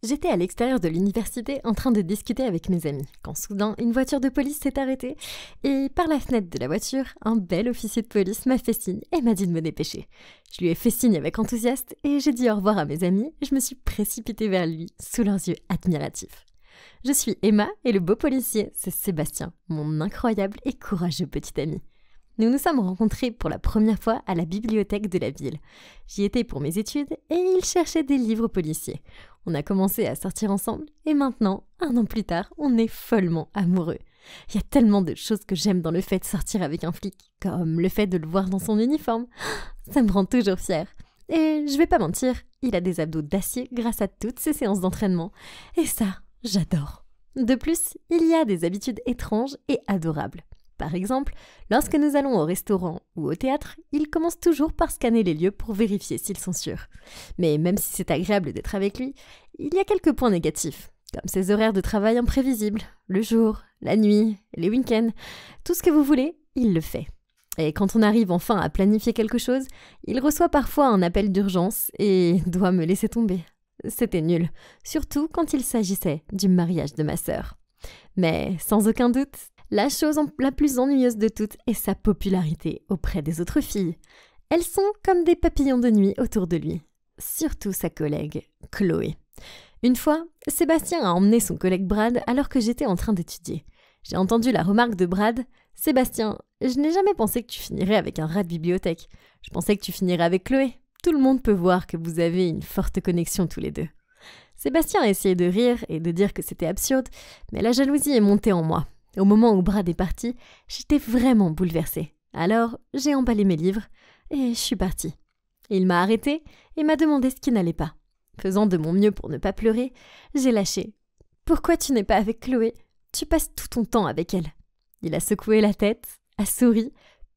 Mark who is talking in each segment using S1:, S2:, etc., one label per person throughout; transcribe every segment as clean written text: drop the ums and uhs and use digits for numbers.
S1: J'étais à l'extérieur de l'université en train de discuter avec mes amis, quand soudain une voiture de police s'est arrêtée et par la fenêtre de la voiture, un bel officier de police m'a fait signe et m'a dit de me dépêcher. Je lui ai fait signe avec enthousiasme et j'ai dit au revoir à mes amis et je me suis précipitée vers lui sous leurs yeux admiratifs. Je suis Emma et le beau policier, c'est Sébastien, mon incroyable et courageux petit ami. Nous nous sommes rencontrés pour la première fois à la bibliothèque de la ville. J'y étais pour mes études et il cherchait des livres policiers. On a commencé à sortir ensemble et maintenant, 1 an plus tard, on est follement amoureux. Il y a tellement de choses que j'aime dans le fait de sortir avec un flic, comme le fait de le voir dans son uniforme. Ça me rend toujours fière. Et je vais pas mentir, il a des abdos d'acier grâce à toutes ses séances d'entraînement. Et ça, j'adore. De plus, il y a des habitudes étranges et adorables. Par exemple, lorsque nous allons au restaurant ou au théâtre, il commence toujours par scanner les lieux pour vérifier s'ils sont sûrs. Mais même si c'est agréable d'être avec lui, il y a quelques points négatifs, comme ses horaires de travail imprévisibles, le jour, la nuit, les week-ends, tout ce que vous voulez, il le fait. Et quand on arrive enfin à planifier quelque chose, il reçoit parfois un appel d'urgence et doit me laisser tomber. C'était nul, surtout quand il s'agissait du mariage de ma sœur. Mais sans aucun doute, la chose la plus ennuyeuse de toutes est sa popularité auprès des autres filles. Elles sont comme des papillons de nuit autour de lui. Surtout sa collègue, Chloé. Une fois, Sébastien a emmené son collègue Brad alors que j'étais en train d'étudier. J'ai entendu la remarque de Brad. « Sébastien, je n'ai jamais pensé que tu finirais avec un rat de bibliothèque. Je pensais que tu finirais avec Chloé. Tout le monde peut voir que vous avez une forte connexion tous les deux. » Sébastien a essayé de rire et de dire que c'était absurde, mais la jalousie est montée en moi. Au moment où Brad est parti, j'étais vraiment bouleversée. Alors, j'ai emballé mes livres et je suis partie. Il m'a arrêtée et m'a demandé ce qui n'allait pas. Faisant de mon mieux pour ne pas pleurer, j'ai lâché. « Pourquoi tu n'es pas avec Chloé ? Tu passes tout ton temps avec elle. » Il a secoué la tête, a souri,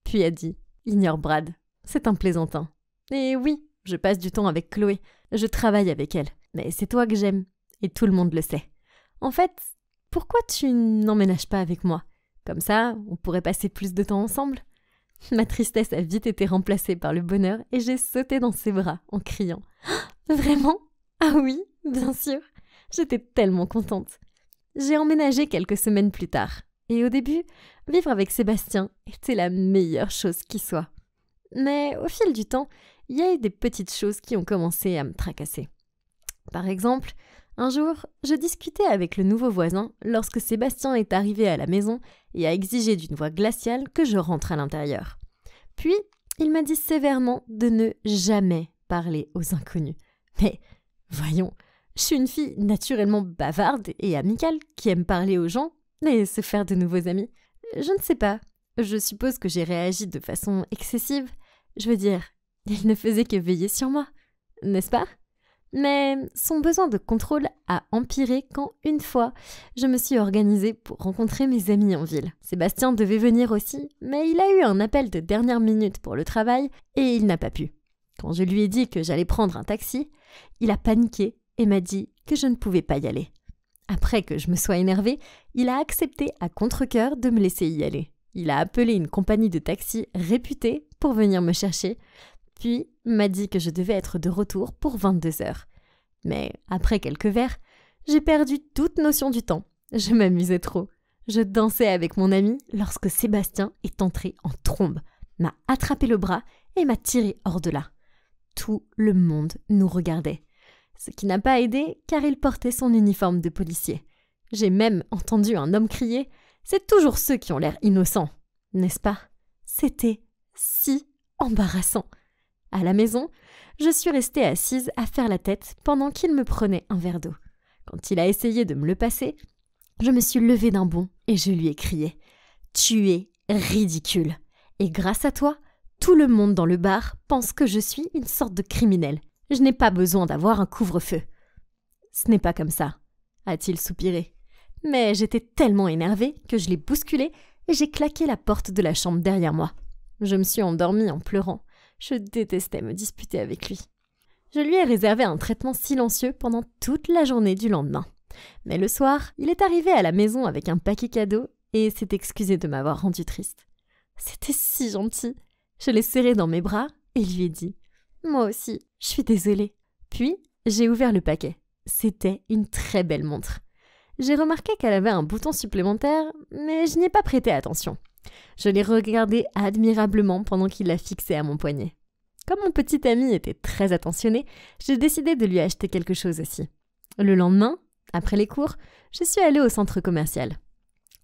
S1: puis a dit « Ignore Brad, c'est un plaisantin. » Et oui, je passe du temps avec Chloé, je travaille avec elle, mais c'est toi que j'aime, et tout le monde le sait. En fait, pourquoi tu n'emménages pas avec moi ? Comme ça, on pourrait passer plus de temps ensemble. Ma tristesse a vite été remplacée par le bonheur et j'ai sauté dans ses bras en criant « Vraiment ? Ah oui, bien sûr !» J'étais tellement contente. J'ai emménagé quelques semaines plus tard et au début, vivre avec Sébastien était la meilleure chose qui soit. Mais au fil du temps, il y a eu des petites choses qui ont commencé à me tracasser. Par exemple, un jour, je discutais avec le nouveau voisin lorsque Sébastien est arrivé à la maison et a exigé d'une voix glaciale que je rentre à l'intérieur. Puis, il m'a dit sévèrement de ne jamais parler aux inconnus. Mais, voyons, je suis une fille naturellement bavarde et amicale qui aime parler aux gens et se faire de nouveaux amis. Je ne sais pas, je suppose que j'ai réagi de façon excessive. Je veux dire, il ne faisait que veiller sur moi, n'est-ce pas ? Mais son besoin de contrôle a empiré quand, une fois, je me suis organisée pour rencontrer mes amis en ville. Sébastien devait venir aussi, mais il a eu un appel de dernière minute pour le travail et il n'a pas pu. Quand je lui ai dit que j'allais prendre un taxi, il a paniqué et m'a dit que je ne pouvais pas y aller. Après que je me sois énervée, il a accepté à contre-cœur de me laisser y aller. Il a appelé une compagnie de taxi réputée pour venir me chercher, puis m'a dit que je devais être de retour pour 22h. Mais après quelques verres, j'ai perdu toute notion du temps. Je m'amusais trop. Je dansais avec mon ami lorsque Sébastien est entré en trombe, m'a attrapé le bras et m'a tiré hors de là. Tout le monde nous regardait. Ce qui n'a pas aidé car il portait son uniforme de policier. J'ai même entendu un homme crier « C'est toujours ceux qui ont l'air innocents !» N'est-ce pas ? C'était si embarrassant. À la maison, je suis restée assise à faire la tête pendant qu'il me prenait un verre d'eau. Quand il a essayé de me le passer, je me suis levée d'un bond et je lui ai crié « Tu es ridicule ! Et grâce à toi, tout le monde dans le bar pense que je suis une sorte de criminelle. Je n'ai pas besoin d'avoir un couvre-feu. » « Ce n'est pas comme ça, » a-t-il soupiré. Mais j'étais tellement énervée que je l'ai bousculé et j'ai claqué la porte de la chambre derrière moi. Je me suis endormie en pleurant. Je détestais me disputer avec lui. Je lui ai réservé un traitement silencieux pendant toute la journée du lendemain. Mais le soir, il est arrivé à la maison avec un paquet cadeau et s'est excusé de m'avoir rendue triste. C'était si gentil. Je l'ai serré dans mes bras et lui ai dit « Moi aussi, je suis désolée. » Puis, j'ai ouvert le paquet C'était une très belle montre. J'ai remarqué qu'elle avait un bouton supplémentaire, mais je n'y ai pas prêté attention. Je l'ai regardée admirablement pendant qu'il la fixait à mon poignet. Comme mon petit ami était très attentionné, j'ai décidé de lui acheter quelque chose aussi. Le lendemain, après les cours, je suis allée au centre commercial.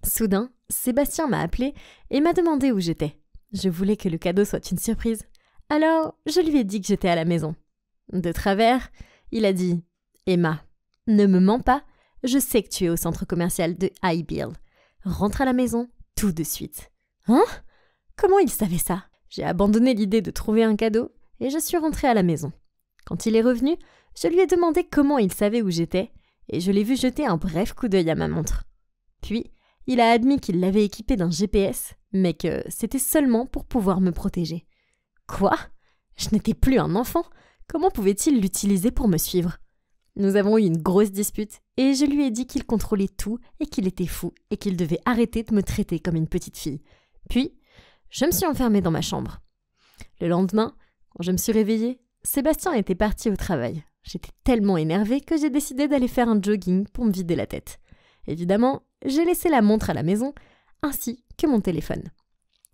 S1: Soudain, Sébastien m'a appelé et m'a demandé où j'étais. Je voulais que le cadeau soit une surprise. Alors, je lui ai dit que j'étais à la maison. De travers, il a dit « Emma, ne me mens pas, je sais que tu es au centre commercial de High Bill. Rentre à la maison tout de suite. » Hein? Comment il savait ça? J'ai abandonné l'idée de trouver un cadeau et je suis rentrée à la maison. Quand il est revenu, je lui ai demandé comment il savait où j'étais et je l'ai vu jeter un bref coup d'œil à ma montre. Puis, il a admis qu'il l'avait équipée d'un GPS, mais que c'était seulement pour pouvoir me protéger. Quoi? Je n'étais plus un enfant. Comment pouvait-il l'utiliser pour me suivre? Nous avons eu une grosse dispute et je lui ai dit qu'il contrôlait tout et qu'il était fou et qu'il devait arrêter de me traiter comme une petite fille. Puis, je me suis enfermée dans ma chambre. Le lendemain, quand je me suis réveillée, Sébastien était parti au travail. J'étais tellement énervée que j'ai décidé d'aller faire un jogging pour me vider la tête. Évidemment, j'ai laissé la montre à la maison, ainsi que mon téléphone.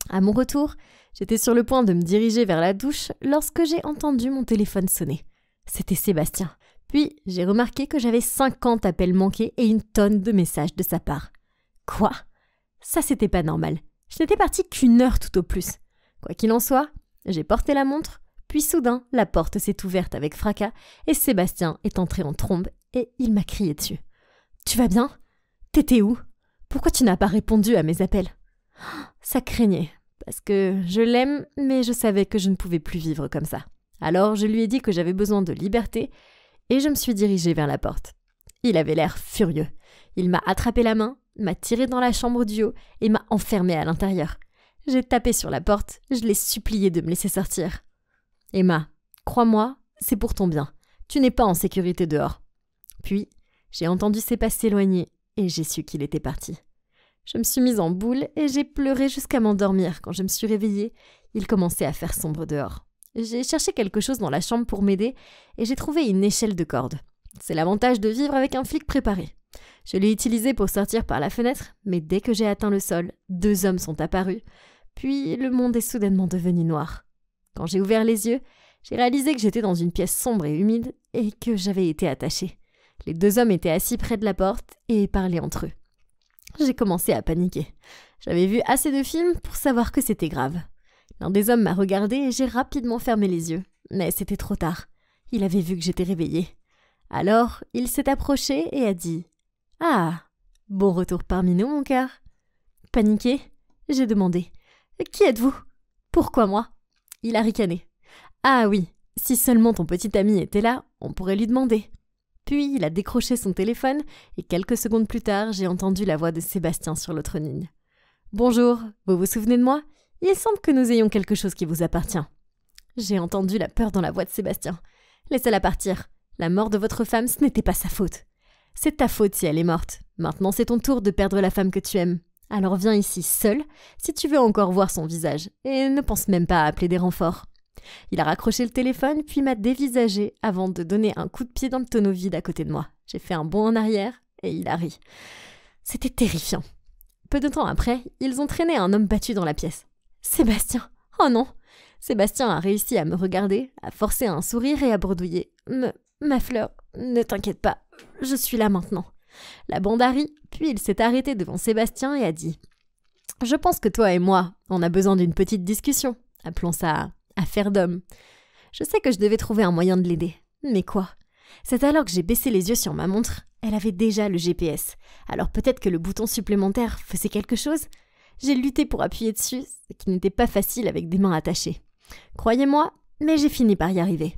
S1: À mon retour, j'étais sur le point de me diriger vers la douche lorsque j'ai entendu mon téléphone sonner. C'était Sébastien. Puis, j'ai remarqué que j'avais 50 appels manqués et une tonne de messages de sa part. Quoi? Ça, c'était pas normal. Je n'étais partie qu'1 heure tout au plus. Quoi qu'il en soit, j'ai porté la montre, puis soudain, la porte s'est ouverte avec fracas et Sébastien est entré en trombe et il m'a crié dessus. « Tu vas bien? T'étais où? Pourquoi tu n'as pas répondu à mes appels ?» Ça craignait, parce que je l'aime, mais je savais que je ne pouvais plus vivre comme ça. Alors je lui ai dit que j'avais besoin de liberté et je me suis dirigée vers la porte. Il avait l'air furieux. Il m'a attrapé la main, m'a tiré dans la chambre du haut et m'a enfermée à l'intérieur. J'ai tapé sur la porte, je l'ai supplié de me laisser sortir. « Emma, crois-moi, c'est pour ton bien. Tu n'es pas en sécurité dehors. » Puis, j'ai entendu ses pas s'éloigner et j'ai su qu'il était parti. Je me suis mise en boule et j'ai pleuré jusqu'à m'endormir. Quand je me suis réveillée, il commençait à faire sombre dehors. J'ai cherché quelque chose dans la chambre pour m'aider et j'ai trouvé une échelle de corde. C'est l'avantage de vivre avec un flic préparé. Je l'ai utilisée pour sortir par la fenêtre, mais dès que j'ai atteint le sol, 2 hommes sont apparus. Puis le monde est soudainement devenu noir. Quand j'ai ouvert les yeux, j'ai réalisé que j'étais dans une pièce sombre et humide et que j'avais été attachée. Les 2 hommes étaient assis près de la porte et parlaient entre eux. J'ai commencé à paniquer. J'avais vu assez de films pour savoir que c'était grave. L'un des hommes m'a regardé et j'ai rapidement fermé les yeux. Mais c'était trop tard. Il avait vu que j'étais réveillée. Alors, il s'est approché et a dit « Ah, bon retour parmi nous, mon cœur. » Paniqué, j'ai demandé « Qui êtes-vous? Pourquoi moi ?» Il a ricané. « Ah oui, si seulement ton petit ami était là, on pourrait lui demander. » Puis il a décroché son téléphone et quelques secondes plus tard, j'ai entendu la voix de Sébastien sur l'autre ligne. « Bonjour, vous vous souvenez de moi? Il semble que nous ayons quelque chose qui vous appartient. » J'ai entendu la peur dans la voix de Sébastien. « Laissez-la partir. La mort de votre femme, ce n'était pas sa faute. C'est ta faute si elle est morte. Maintenant, c'est ton tour de perdre la femme que tu aimes. Alors viens ici seul, si tu veux encore voir son visage, et ne pense même pas à appeler des renforts. » Il a raccroché le téléphone, puis m'a dévisagé avant de donner un coup de pied dans le tonneau vide à côté de moi. J'ai fait un bond en arrière, et il a ri. C'était terrifiant. Peu de temps après, ils ont traîné un homme battu dans la pièce. « Sébastien! Oh non !» Sébastien a réussi à me regarder, à forcer un sourire et à bredouiller. « Ma fleur, ne t'inquiète pas, je suis là maintenant. » La bande a ri, puis il s'est arrêté devant Sébastien et a dit « Je pense que toi et moi, on a besoin d'une petite discussion. Appelons ça affaire d'homme. » Je sais que je devais trouver un moyen de l'aider. Mais quoi? C'est alors que j'ai baissé les yeux sur ma montre. Elle avait déjà le GPS. Alors peut-être que le bouton supplémentaire faisait quelque chose? J'ai lutté pour appuyer dessus, ce qui n'était pas facile avec des mains attachées. Croyez-moi, mais j'ai fini par y arriver.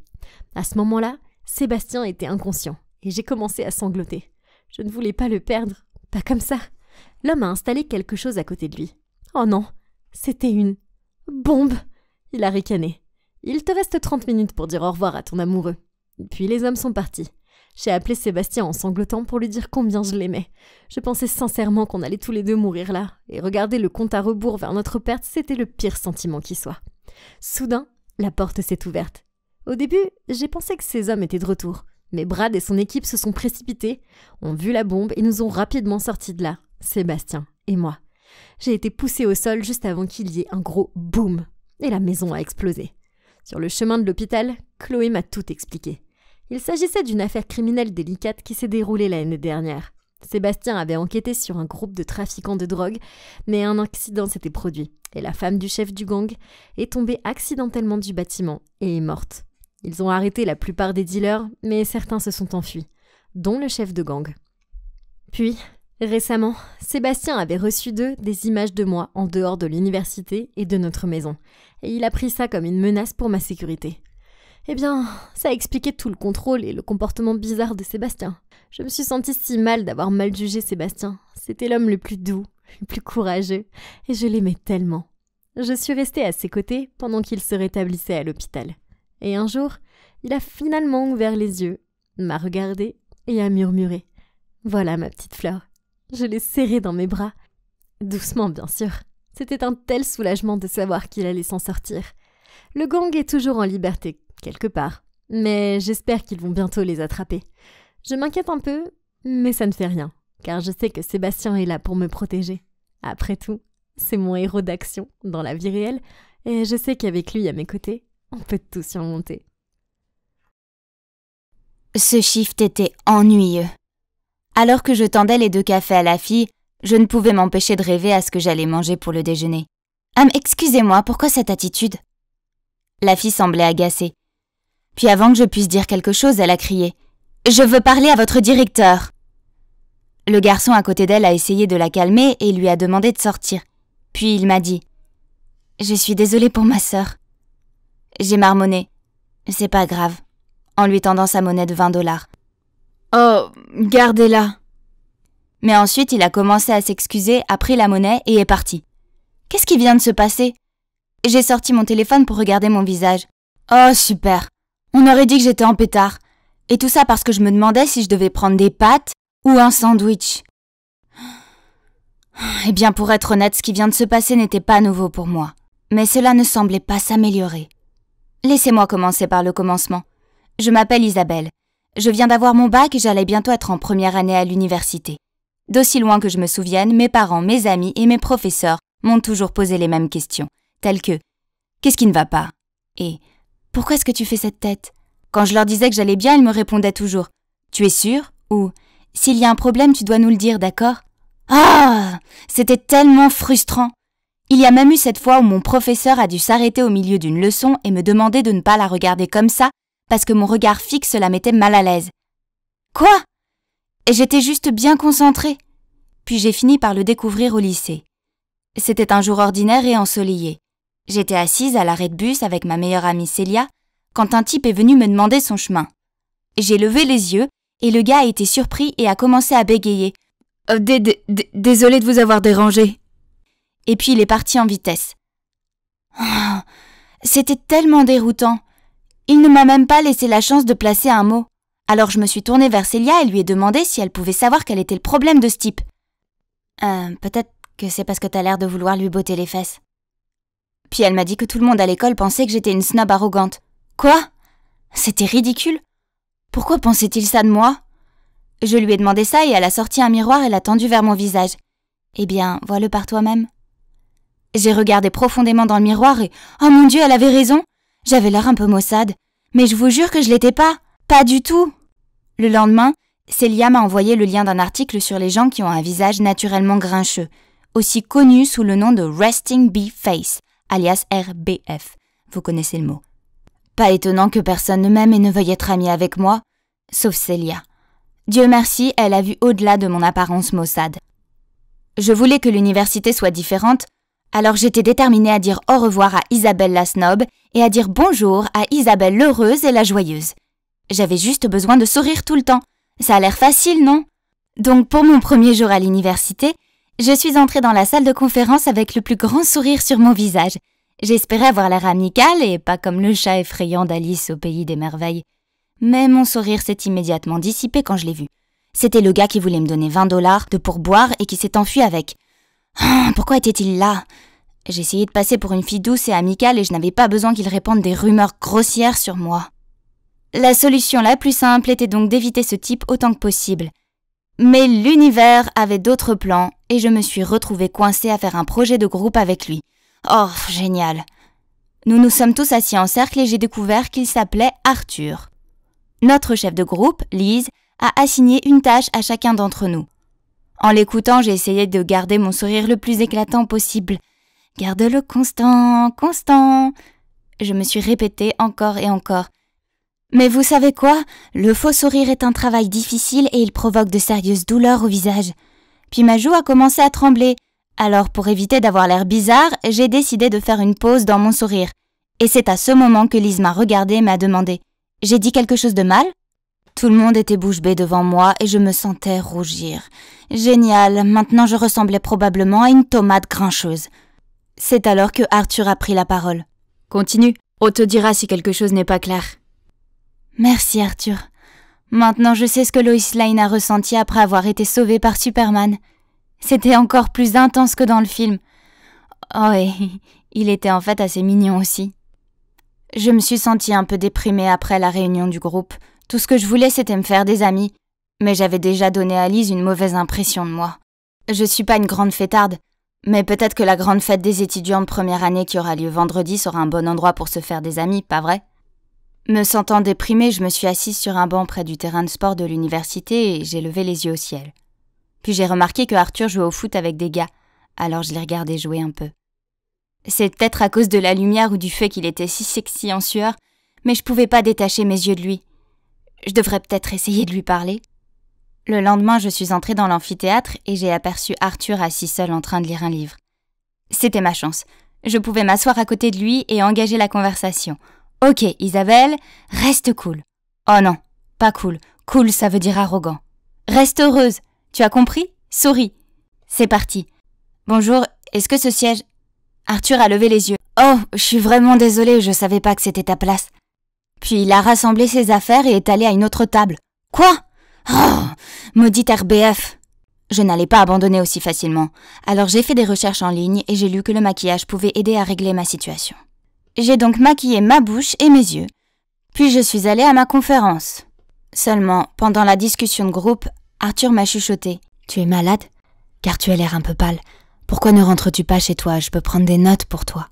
S1: À ce moment-là, Sébastien était inconscient et j'ai commencé à sangloter. Je ne voulais pas le perdre, pas comme ça. L'homme a installé quelque chose à côté de lui. Oh non, c'était une bombe. Il a ricané. Il te reste 30 minutes pour dire au revoir à ton amoureux. Puis les hommes sont partis. J'ai appelé Sébastien en sanglotant pour lui dire combien je l'aimais. Je pensais sincèrement qu'on allait tous les deux mourir là, et regarder le compte à rebours vers notre perte, c'était le pire sentiment qui soit. Soudain, la porte s'est ouverte. Au début, j'ai pensé que ces hommes étaient de retour, Mais Brad et son équipe se sont précipités, ont vu la bombe et nous ont rapidement sortis de là, Sébastien et moi. J'ai été poussée au sol juste avant qu'il y ait un gros boum et la maison a explosé. Sur le chemin de l'hôpital, Chloé m'a tout expliqué. Il s'agissait d'une affaire criminelle délicate qui s'est déroulée l'année dernière. Sébastien avait enquêté sur un groupe de trafiquants de drogue, mais un accident s'était produit et la femme du chef du gang est tombée accidentellement du bâtiment et est morte. Ils ont arrêté la plupart des dealers, mais certains se sont enfuis, dont le chef de gang. Puis, récemment, Sébastien avait reçu d'eux des images de moi en dehors de l'université et de notre maison, et il a pris ça comme une menace pour ma sécurité. Eh bien, ça a expliqué tout le contrôle et le comportement bizarre de Sébastien. Je me suis sentie si mal d'avoir mal jugé Sébastien. C'était l'homme le plus doux, le plus courageux, et je l'aimais tellement. Je suis restée à ses côtés pendant qu'il se rétablissait à l'hôpital. Et un jour, il a finalement ouvert les yeux, m'a regardé et a murmuré « Voilà ma petite fleur ». Je l'ai serré dans mes bras. Doucement, bien sûr. C'était un tel soulagement de savoir qu'il allait s'en sortir. Le gang est toujours en liberté, quelque part, mais j'espère qu'ils vont bientôt les attraper. Je m'inquiète un peu, mais ça ne fait rien, car je sais que Sébastien est là pour me protéger. Après tout, c'est mon héros d'action dans la vie réelle, et je sais qu'avec lui à mes côtés, on peut tout surmonter.
S2: Ce shift était ennuyeux. Alors que je tendais les 2 cafés à la fille, je ne pouvais m'empêcher de rêver à ce que j'allais manger pour le déjeuner. « Excusez-moi, pourquoi cette attitude ?» La fille semblait agacée. Puis avant que je puisse dire quelque chose, elle a crié « Je veux parler à votre directeur !» Le garçon à côté d'elle a essayé de la calmer et lui a demandé de sortir. Puis il m'a dit « Je suis désolée pour ma sœur. » J'ai marmonné « C'est pas grave », en lui tendant sa monnaie de $20. « Oh, gardez-la !» Mais ensuite, il a commencé à s'excuser, a pris la monnaie et est parti. Qu'est-ce qui vient de se passer ? J'ai sorti mon téléphone pour regarder mon visage. Oh, super. On aurait dit que j'étais en pétard. Et tout ça parce que je me demandais si je devais prendre des pâtes ou un sandwich. Eh bien, pour être honnête, ce qui vient de se passer n'était pas nouveau pour moi. Mais cela ne semblait pas s'améliorer. Laissez-moi commencer par le commencement. Je m'appelle Isabelle. Je viens d'avoir mon bac et j'allais bientôt être en première année à l'université. D'aussi loin que je me souvienne, mes parents, mes amis et mes professeurs m'ont toujours posé les mêmes questions, telles que « Qu'est-ce qui ne va pas ?» et « Pourquoi est-ce que tu fais cette tête ?» Quand je leur disais que j'allais bien, ils me répondaient toujours « Tu es sûr ?» ou « S'il y a un problème, tu dois nous le dire, d'accord ?» Ah ! C'était tellement frustrant. Il y a même eu cette fois où mon professeur a dû s'arrêter au milieu d'une leçon et me demander de ne pas la regarder comme ça parce que mon regard fixe la mettait mal à l'aise. Quoi ? Et j'étais juste bien concentrée. Puis j'ai fini par le découvrir au lycée. C'était un jour ordinaire et ensoleillé. J'étais assise à l'arrêt de bus avec ma meilleure amie Célia quand un type est venu me demander son chemin. J'ai levé les yeux et le gars a été surpris et a commencé à bégayer. Désolé de vous avoir dérangé. Et puis il est parti en vitesse. Oh, c'était tellement déroutant. Il ne m'a même pas laissé la chance de placer un mot. Alors je me suis tournée vers Célia et lui ai demandé si elle pouvait savoir quel était le problème de ce type. Peut-être que c'est parce que t'as l'air de vouloir lui botter les fesses. Puis elle m'a dit que tout le monde à l'école pensait que j'étais une snob arrogante. Quoi ? C'était ridicule. Pourquoi pensait-il ça de moi ? Je lui ai demandé ça et elle a sorti un miroir et l'a tendu vers mon visage. Eh bien, vois-le par toi-même. J'ai regardé profondément dans le miroir et... Oh mon Dieu, elle avait raison. J'avais l'air un peu maussade. Mais je vous jure que je l'étais pas. Pas du tout. Le lendemain, Célia m'a envoyé le lien d'un article sur les gens qui ont un visage naturellement grincheux, aussi connu sous le nom de Resting Bee Face, alias RBF. Vous connaissez le mot. Pas étonnant que personne ne m'aime et ne veuille être amie avec moi, sauf Célia. Dieu merci, elle a vu au-delà de mon apparence maussade. Je voulais que l'université soit différente, alors j'étais déterminée à dire au revoir à Isabelle la snob et à dire bonjour à Isabelle l'heureuse et la joyeuse. J'avais juste besoin de sourire tout le temps. Ça a l'air facile, non ? Donc pour mon premier jour à l'université, je suis entrée dans la salle de conférence avec le plus grand sourire sur mon visage. J'espérais avoir l'air amicale et pas comme le chat effrayant d'Alice au pays des merveilles. Mais mon sourire s'est immédiatement dissipé quand je l'ai vu. C'était le gars qui voulait me donner $20 de pourboire et qui s'est enfui avec. Pourquoi était-il là ? J'essayais de passer pour une fille douce et amicale et je n'avais pas besoin qu'il répande des rumeurs grossières sur moi. La solution la plus simple était donc d'éviter ce type autant que possible. Mais l'univers avait d'autres plans et je me suis retrouvée coincée à faire un projet de groupe avec lui. Oh, génial! Nous nous sommes tous assis en cercle et j'ai découvert qu'il s'appelait Arthur. Notre chef de groupe, Lise, a assigné une tâche à chacun d'entre nous. En l'écoutant, j'ai essayé de garder mon sourire le plus éclatant possible. « Garde-le constant, constant !» Je me suis répétée encore et encore. Mais vous savez quoi? Le faux sourire est un travail difficile et il provoque de sérieuses douleurs au visage. Puis ma joue a commencé à trembler. Alors pour éviter d'avoir l'air bizarre, j'ai décidé de faire une pause dans mon sourire. Et c'est à ce moment que Lise m'a regardée et m'a demandé « J'ai dit quelque chose de mal ?» Tout le monde était bouche bée devant moi et je me sentais rougir. Génial, maintenant je ressemblais probablement à une tomate grincheuse. C'est alors que Arthur a pris la parole. « Continue, on te dira si quelque chose n'est pas clair. » Merci Arthur. Maintenant je sais ce que Lois Lane a ressenti après avoir été sauvée par Superman. C'était encore plus intense que dans le film. Oh et il était en fait assez mignon aussi. Je me suis sentie un peu déprimée après la réunion du groupe. Tout ce que je voulais c'était me faire des amis. Mais j'avais déjà donné à Lise une mauvaise impression de moi. Je suis pas une grande fêtarde, mais peut-être que la grande fête des étudiants de première année qui aura lieu vendredi sera un bon endroit pour se faire des amis, pas vrai? Me sentant déprimée, je me suis assise sur un banc près du terrain de sport de l'université et j'ai levé les yeux au ciel. Puis j'ai remarqué que Arthur jouait au foot avec des gars, alors je l'ai regardé jouer un peu. C'est peut-être à cause de la lumière ou du fait qu'il était si sexy en sueur, mais je pouvais pas détacher mes yeux de lui. Je devrais peut-être essayer de lui parler. Le lendemain, je suis entrée dans l'amphithéâtre et j'ai aperçu Arthur assis seul en train de lire un livre. C'était ma chance. Je pouvais m'asseoir à côté de lui et engager la conversation. « Ok, Isabelle, reste cool. » Oh non, pas cool. Cool, ça veut dire arrogant. « Reste heureuse. Tu as compris? Souris. » C'est parti. « Bonjour, est-ce que ce siège... » Arthur a levé les yeux. « Oh, je suis vraiment désolée, je savais pas que c'était ta place. » Puis il a rassemblé ses affaires et est allé à une autre table. « Quoi? Oh, maudite RBF !» Je n'allais pas abandonner aussi facilement. Alors j'ai fait des recherches en ligne et j'ai lu que le maquillage pouvait aider à régler ma situation. J'ai donc maquillé ma bouche et mes yeux. Puis je suis allée à ma conférence. Seulement, pendant la discussion de groupe, Arthur m'a chuchoté. « Tu es malade? Car tu as l'air un peu pâle. Pourquoi ne rentres-tu pas chez toi? Je peux prendre des notes pour toi. »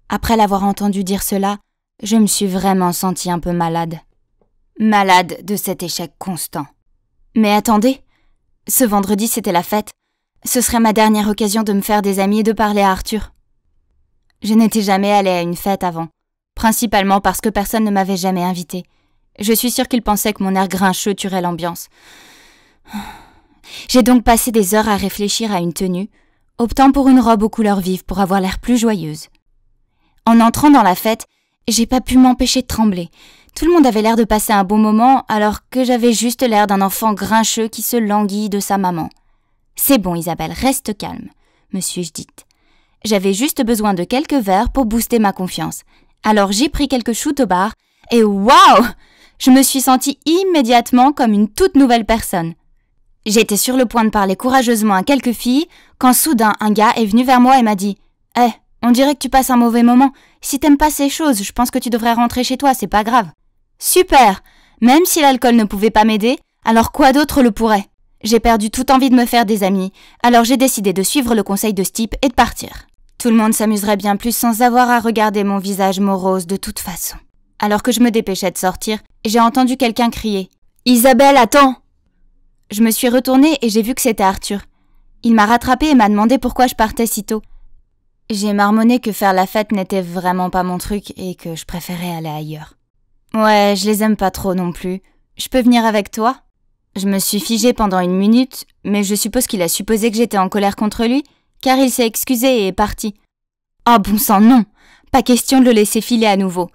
S2: Après l'avoir entendu dire cela, je me suis vraiment sentie un peu malade. Malade de cet échec constant. Mais attendez, ce vendredi c'était la fête. Ce serait ma dernière occasion de me faire des amis et de parler à Arthur. Je n'étais jamais allée à une fête avant, principalement parce que personne ne m'avait jamais invitée. Je suis sûre qu'il pensait que mon air grincheux tuerait l'ambiance. J'ai donc passé des heures à réfléchir à une tenue, optant pour une robe aux couleurs vives pour avoir l'air plus joyeuse. En entrant dans la fête, j'ai pas pu m'empêcher de trembler. Tout le monde avait l'air de passer un bon moment, alors que j'avais juste l'air d'un enfant grincheux qui se languit de sa maman. « C'est bon, Isabelle, reste calme », me suis-je dite. J'avais juste besoin de quelques verres pour booster ma confiance. Alors j'ai pris quelques shoots au bar, et waouh! Je me suis sentie immédiatement comme une toute nouvelle personne. J'étais sur le point de parler courageusement à quelques filles, quand soudain un gars est venu vers moi et m'a dit « Hé, on dirait que tu passes un mauvais moment. Si t'aimes pas ces choses, je pense que tu devrais rentrer chez toi, c'est pas grave. » Super! Même si l'alcool ne pouvait pas m'aider, alors quoi d'autre le pourrait? J'ai perdu toute envie de me faire des amis, alors j'ai décidé de suivre le conseil de ce type et de partir. Tout le monde s'amuserait bien plus sans avoir à regarder mon visage morose de toute façon. Alors que je me dépêchais de sortir, j'ai entendu quelqu'un crier « Isabelle, attends !» Je me suis retournée et j'ai vu que c'était Arthur. Il m'a rattrapée et m'a demandé pourquoi je partais si tôt. J'ai marmonné que faire la fête n'était vraiment pas mon truc et que je préférais aller ailleurs. Ouais, je les aime pas trop non plus. Je peux venir avec toi? Je me suis figée pendant une minute, mais je suppose qu'il a supposé que j'étais en colère contre lui, car il s'est excusé et est parti. Ah bon sang, non! Pas question de le laisser filer à nouveau.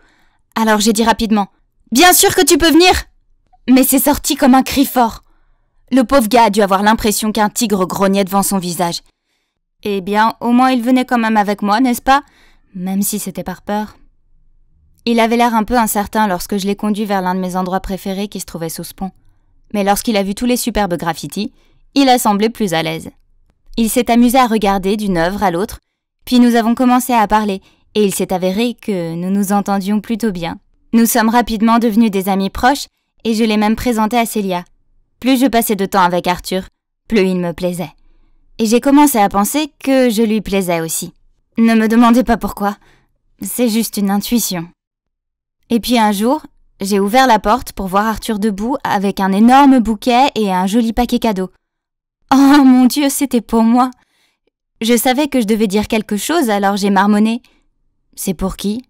S2: Alors j'ai dit rapidement « Bien sûr que tu peux venir !» Mais c'est sorti comme un cri fort. Le pauvre gars a dû avoir l'impression qu'un tigre grognait devant son visage. Eh bien, au moins il venait quand même avec moi, n'est-ce pas? Même si c'était par peur. Il avait l'air un peu incertain lorsque je l'ai conduit vers l'un de mes endroits préférés qui se trouvait sous ce pont. Mais lorsqu'il a vu tous les superbes graffitis, il a semblé plus à l'aise. Il s'est amusé à regarder d'une œuvre à l'autre, puis nous avons commencé à parler, et il s'est avéré que nous nous entendions plutôt bien. Nous sommes rapidement devenus des amis proches et je l'ai même présenté à Célia. Plus je passais de temps avec Arthur, plus il me plaisait. Et j'ai commencé à penser que je lui plaisais aussi. Ne me demandez pas pourquoi, c'est juste une intuition. Et puis un jour, j'ai ouvert la porte pour voir Arthur debout avec un énorme bouquet et un joli paquet cadeau. Oh mon Dieu, c'était pour moi. Je savais que je devais dire quelque chose, alors j'ai marmonné. C'est pour qui?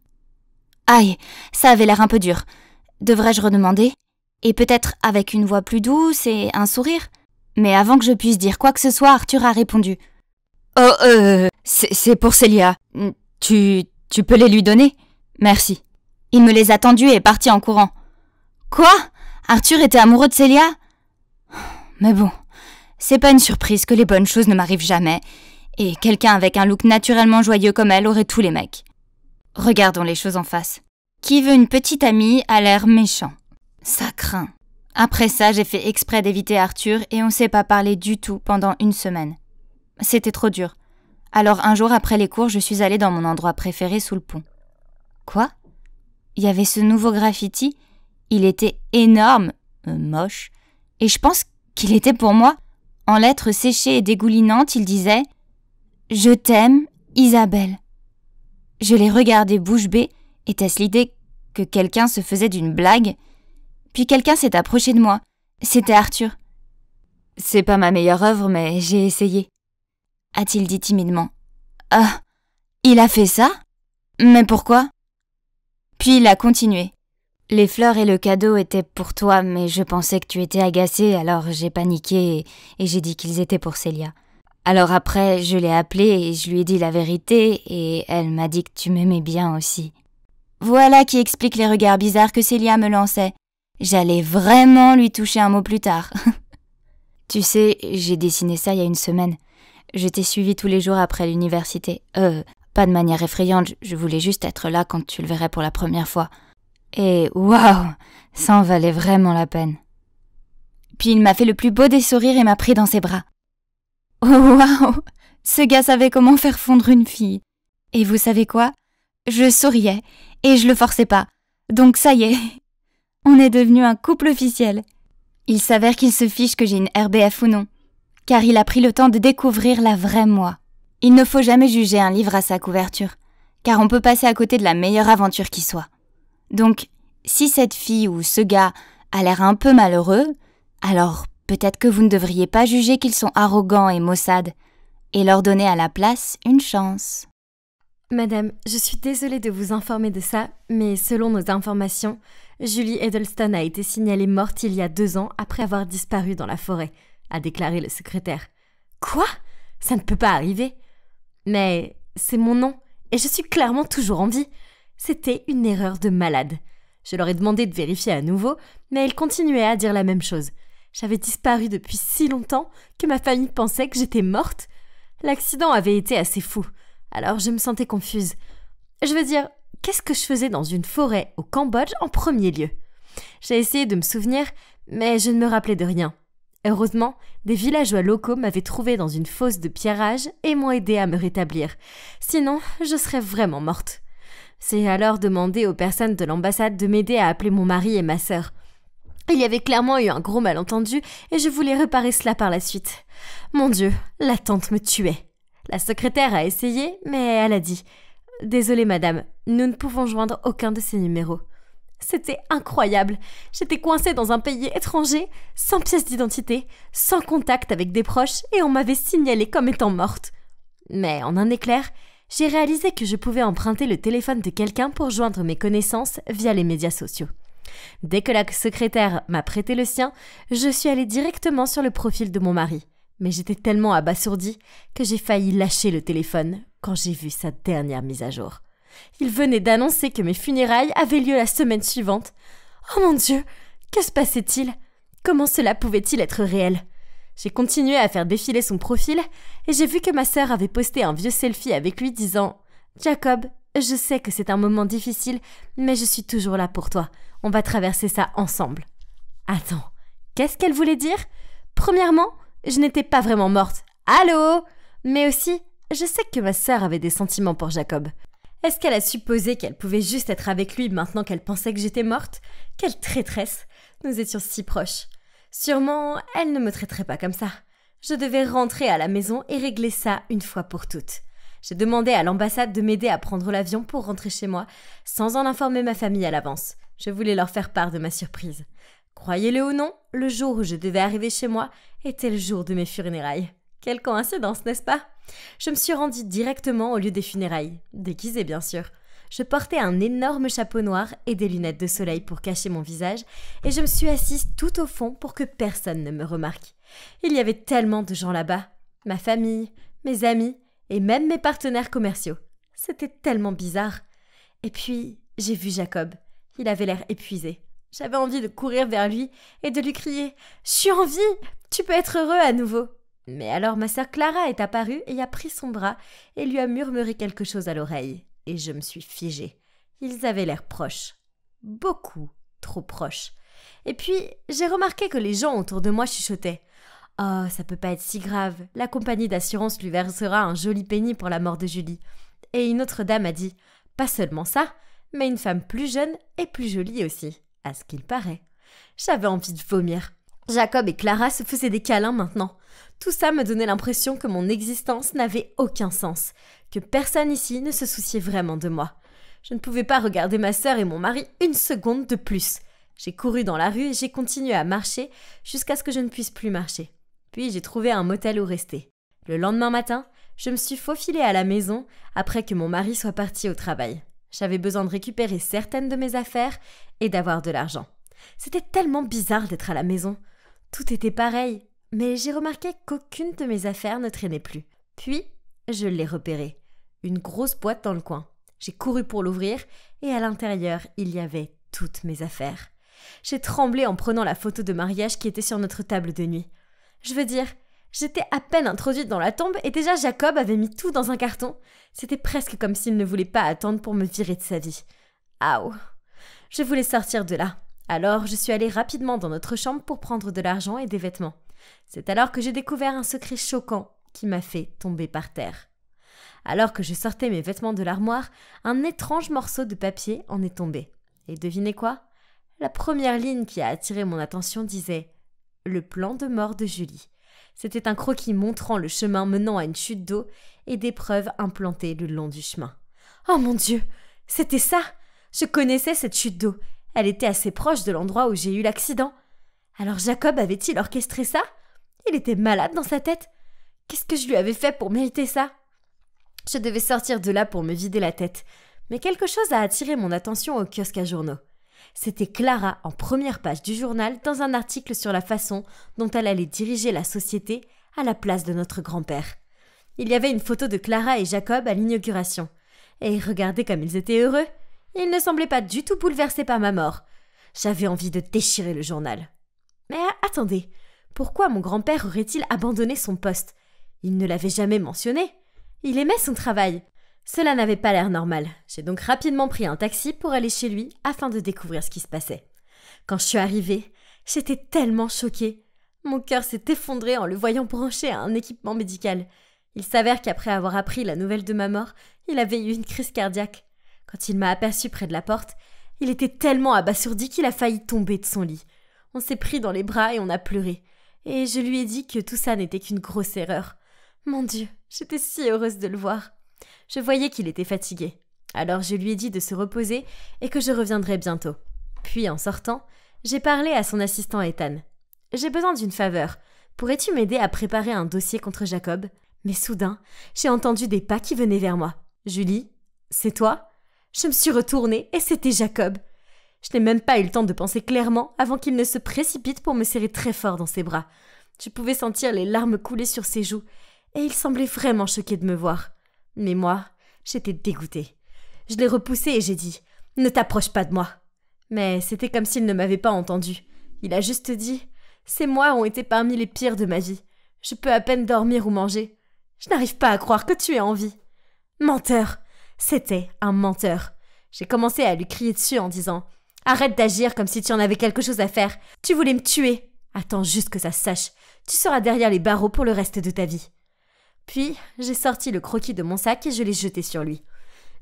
S2: Aïe, ça avait l'air un peu dur. Devrais-je redemander? Et peut-être avec une voix plus douce et un sourire? Mais avant que je puisse dire quoi que ce soit, Arthur a répondu. Oh, c'est pour Célia. Tu peux les lui donner? Merci. Il me les a tendus et est parti en courant. Quoi? Arthur était amoureux de Célia? Mais bon, c'est pas une surprise que les bonnes choses ne m'arrivent jamais. Et quelqu'un avec un look naturellement joyeux comme elle aurait tous les mecs. Regardons les choses en face. Qui veut une petite amie à l'air méchant? Ça craint. Après ça, j'ai fait exprès d'éviter Arthur et on s'est pas parlé du tout pendant une semaine. C'était trop dur. Alors un jour après les cours, je suis allée dans mon endroit préféré sous le pont. Quoi? Il y avait ce nouveau graffiti. Il était énorme, moche, et je pense qu'il était pour moi. En lettres séchées et dégoulinantes, il disait « Je t'aime, Isabelle ». Je l'ai regardé bouche bée. Était-ce l'idée que quelqu'un se faisait d'une blague? Puis quelqu'un s'est approché de moi. C'était Arthur. « C'est pas ma meilleure œuvre, mais j'ai essayé », a-t-il dit timidement. « Ah, il a fait ça? Mais pourquoi ?» Puis il a continué. « Les fleurs et le cadeau étaient pour toi, mais je pensais que tu étais agacée, alors j'ai paniqué et j'ai dit qu'ils étaient pour Célia. Alors après, je l'ai appelée et je lui ai dit la vérité et elle m'a dit que tu m'aimais bien aussi. » Voilà qui explique les regards bizarres que Célia me lançait. J'allais vraiment lui toucher un mot plus tard. Tu sais, j'ai dessiné ça il y a une semaine. Je t'ai suivi tous les jours après l'université. Pas de manière effrayante, je voulais juste être là quand tu le verrais pour la première fois. Et waouh, ça en valait vraiment la peine. Puis il m'a fait le plus beau des sourires et m'a pris dans ses bras. Oh waouh, ce gars savait comment faire fondre une fille. Et vous savez quoi? Je souriais et je le forçais pas. Donc ça y est, on est devenu un couple officiel. Il s'avère qu'il se fiche que j'ai une RBF ou non, car il a pris le temps de découvrir la vraie moi. Il ne faut jamais juger un livre à sa couverture, car on peut passer à côté de la meilleure aventure qui soit. Donc, si cette fille ou ce gars a l'air un peu malheureux, alors peut-être que vous ne devriez pas juger qu'ils sont arrogants et maussades, et leur donner à la place une chance.
S1: Madame, je suis désolée de vous informer de ça, mais selon nos informations, Julie Edelstone a été signalée morte il y a 2 ans après avoir disparu dans la forêt, a déclaré le secrétaire. Quoi? Ça ne peut pas arriver. Mais c'est mon nom, et je suis clairement toujours en vie. C'était une erreur de malade. Je leur ai demandé de vérifier à nouveau, mais ils continuaient à dire la même chose. J'avais disparu depuis si longtemps que ma famille pensait que j'étais morte. L'accident avait été assez fou, alors je me sentais confuse. Je veux dire, qu'est-ce que je faisais dans une forêt au Cambodge en premier lieu? J'ai essayé de me souvenir, mais je ne me rappelais de rien. Heureusement, des villageois locaux m'avaient trouvée dans une fosse de pierrage et m'ont aidé à me rétablir. Sinon, je serais vraiment morte. J'ai alors demandé aux personnes de l'ambassade de m'aider à appeler mon mari et ma sœur. Il y avait clairement eu un gros malentendu et je voulais réparer cela par la suite. Mon Dieu, l'attente me tuait. La secrétaire a essayé, mais elle a dit « Désolée madame, nous ne pouvons joindre aucun de ces numéros. » C'était incroyable. J'étais coincée dans un pays étranger, sans pièce d'identité, sans contact avec des proches et on m'avait signalée comme étant morte. Mais en un éclair, j'ai réalisé que je pouvais emprunter le téléphone de quelqu'un pour joindre mes connaissances via les médias sociaux. Dès que la secrétaire m'a prêté le sien, je suis allée directement sur le profil de mon mari. Mais j'étais tellement abasourdie que j'ai failli lâcher le téléphone quand j'ai vu sa dernière mise à jour. Il venait d'annoncer que mes funérailles avaient lieu la semaine suivante. Oh mon Dieu, que se passait-il? Comment cela pouvait-il être réel? J'ai continué à faire défiler son profil et j'ai vu que ma sœur avait posté un vieux selfie avec lui disant « Jacob, je sais que c'est un moment difficile, mais je suis toujours là pour toi. On va traverser ça ensemble. » Attends, qu'est-ce qu'elle voulait dire? Premièrement, je n'étais pas vraiment morte. Allô? Mais aussi, je sais que ma sœur avait des sentiments pour Jacob. Est-ce qu'elle a supposé qu'elle pouvait juste être avec lui maintenant qu'elle pensait que j'étais morte? Quelle traîtresse! Nous étions si proches. Sûrement, elle ne me traiterait pas comme ça. Je devais rentrer à la maison et régler ça une fois pour toutes. J'ai demandé à l'ambassade de m'aider à prendre l'avion pour rentrer chez moi, sans en informer ma famille à l'avance. Je voulais leur faire part de ma surprise. Croyez-le ou non, le jour où je devais arriver chez moi était le jour de mes funérailles. Quelle coïncidence, n'est-ce pas? Je me suis rendue directement au lieu des funérailles, déguisée bien sûr. Je portais un énorme chapeau noir et des lunettes de soleil pour cacher mon visage, et je me suis assise tout au fond pour que personne ne me remarque. Il y avait tellement de gens là-bas, ma famille, mes amis, et même mes partenaires commerciaux. C'était tellement bizarre. Et puis, j'ai vu Jacob. Il avait l'air épuisé. J'avais envie de courir vers lui et de lui crier « Je suis en vie! Tu peux être heureux à nouveau !» Mais alors ma sœur Clara est apparue et a pris son bras et lui a murmuré quelque chose à l'oreille. Et je me suis figée. Ils avaient l'air proches. Beaucoup trop proches. Et puis, j'ai remarqué que les gens autour de moi chuchotaient. « Oh, ça peut pas être si grave. La compagnie d'assurance lui versera un joli penny pour la mort de Julie. » Et une autre dame a dit « Pas seulement ça, mais une femme plus jeune et plus jolie aussi, à ce qu'il paraît. » J'avais envie de vomir. Jacob et Clara se faisaient des câlins maintenant. Tout ça me donnait l'impression que mon existence n'avait aucun sens, que personne ici ne se souciait vraiment de moi. Je ne pouvais pas regarder ma sœur et mon mari une seconde de plus. J'ai couru dans la rue et j'ai continué à marcher jusqu'à ce que je ne puisse plus marcher. Puis j'ai trouvé un motel où rester. Le lendemain matin, je me suis faufilée à la maison après que mon mari soit parti au travail. J'avais besoin de récupérer certaines de mes affaires et d'avoir de l'argent. C'était tellement bizarre d'être à la maison. Tout était pareil, mais j'ai remarqué qu'aucune de mes affaires ne traînait plus. Puis, je l'ai repérée. Une grosse boîte dans le coin. J'ai couru pour l'ouvrir et à l'intérieur, il y avait toutes mes affaires. J'ai tremblé en prenant la photo de mariage qui était sur notre table de nuit. Je veux dire, j'étais à peine introduite dans la tombe et déjà Jacob avait mis tout dans un carton. C'était presque comme s'il ne voulait pas attendre pour me virer de sa vie. Aouh! Je voulais sortir de là. Alors, je suis allée rapidement dans notre chambre pour prendre de l'argent et des vêtements. C'est alors que j'ai découvert un secret choquant qui m'a fait tomber par terre. Alors que je sortais mes vêtements de l'armoire, un étrange morceau de papier en est tombé. Et devinez quoi? La première ligne qui a attiré mon attention disait « Le plan de mort de Julie ». C'était un croquis montrant le chemin menant à une chute d'eau et des preuves implantées le long du chemin. Oh mon Dieu! C'était ça! Je connaissais cette chute d'eau. Elle était assez proche de l'endroit où j'ai eu l'accident. Alors Jacob avait-il orchestré ça? Il était malade dans sa tête. Qu'est-ce que je lui avais fait pour mériter ça? Je devais sortir de là pour me vider la tête. Mais quelque chose a attiré mon attention au kiosque à journaux. C'était Clara en première page du journal dans un article sur la façon dont elle allait diriger la société à la place de notre grand-père. Il y avait une photo de Clara et Jacob à l'inauguration. Et regardez comme ils étaient heureux. Ils ne semblaient pas du tout bouleversés par ma mort. J'avais envie de déchirer le journal. Mais attendez, pourquoi mon grand-père aurait-il abandonné son poste? Il ne l'avait jamais mentionné. Il aimait son travail. Cela n'avait pas l'air normal. J'ai donc rapidement pris un taxi pour aller chez lui afin de découvrir ce qui se passait. Quand je suis arrivée, j'étais tellement choquée. Mon cœur s'est effondré en le voyant branché à un équipement médical. Il s'avère qu'après avoir appris la nouvelle de ma mort, il avait eu une crise cardiaque. Quand il m'a aperçue près de la porte, il était tellement abasourdi qu'il a failli tomber de son lit. On s'est pris dans les bras et on a pleuré. Et je lui ai dit que tout ça n'était qu'une grosse erreur. Mon Dieu, j'étais si heureuse de le voir. Je voyais qu'il était fatigué. Alors je lui ai dit de se reposer et que je reviendrais bientôt. Puis en sortant, j'ai parlé à son assistant Ethan. « J'ai besoin d'une faveur. Pourrais-tu m'aider à préparer un dossier contre Jacob ?» Mais soudain, j'ai entendu des pas qui venaient vers moi. « Julie, c'est toi ?» Je me suis retournée et c'était Jacob. Je n'ai même pas eu le temps de penser clairement avant qu'il ne se précipite pour me serrer très fort dans ses bras. Je pouvais sentir les larmes couler sur ses joues et il semblait vraiment choqué de me voir. Mais moi, j'étais dégoûtée. Je l'ai repoussé et j'ai dit « Ne t'approche pas de moi !» Mais c'était comme s'il ne m'avait pas entendu. Il a juste dit « Ces mois ont été parmi les pires de ma vie. Je peux à peine dormir ou manger. Je n'arrive pas à croire que tu es en vie. » Menteur! C'était un menteur. J'ai commencé à lui crier dessus en disant « Arrête d'agir comme si tu en avais quelque chose à faire. Tu voulais me tuer. Attends juste que ça se sache. Tu seras derrière les barreaux pour le reste de ta vie. » Puis, j'ai sorti le croquis de mon sac et je l'ai jeté sur lui.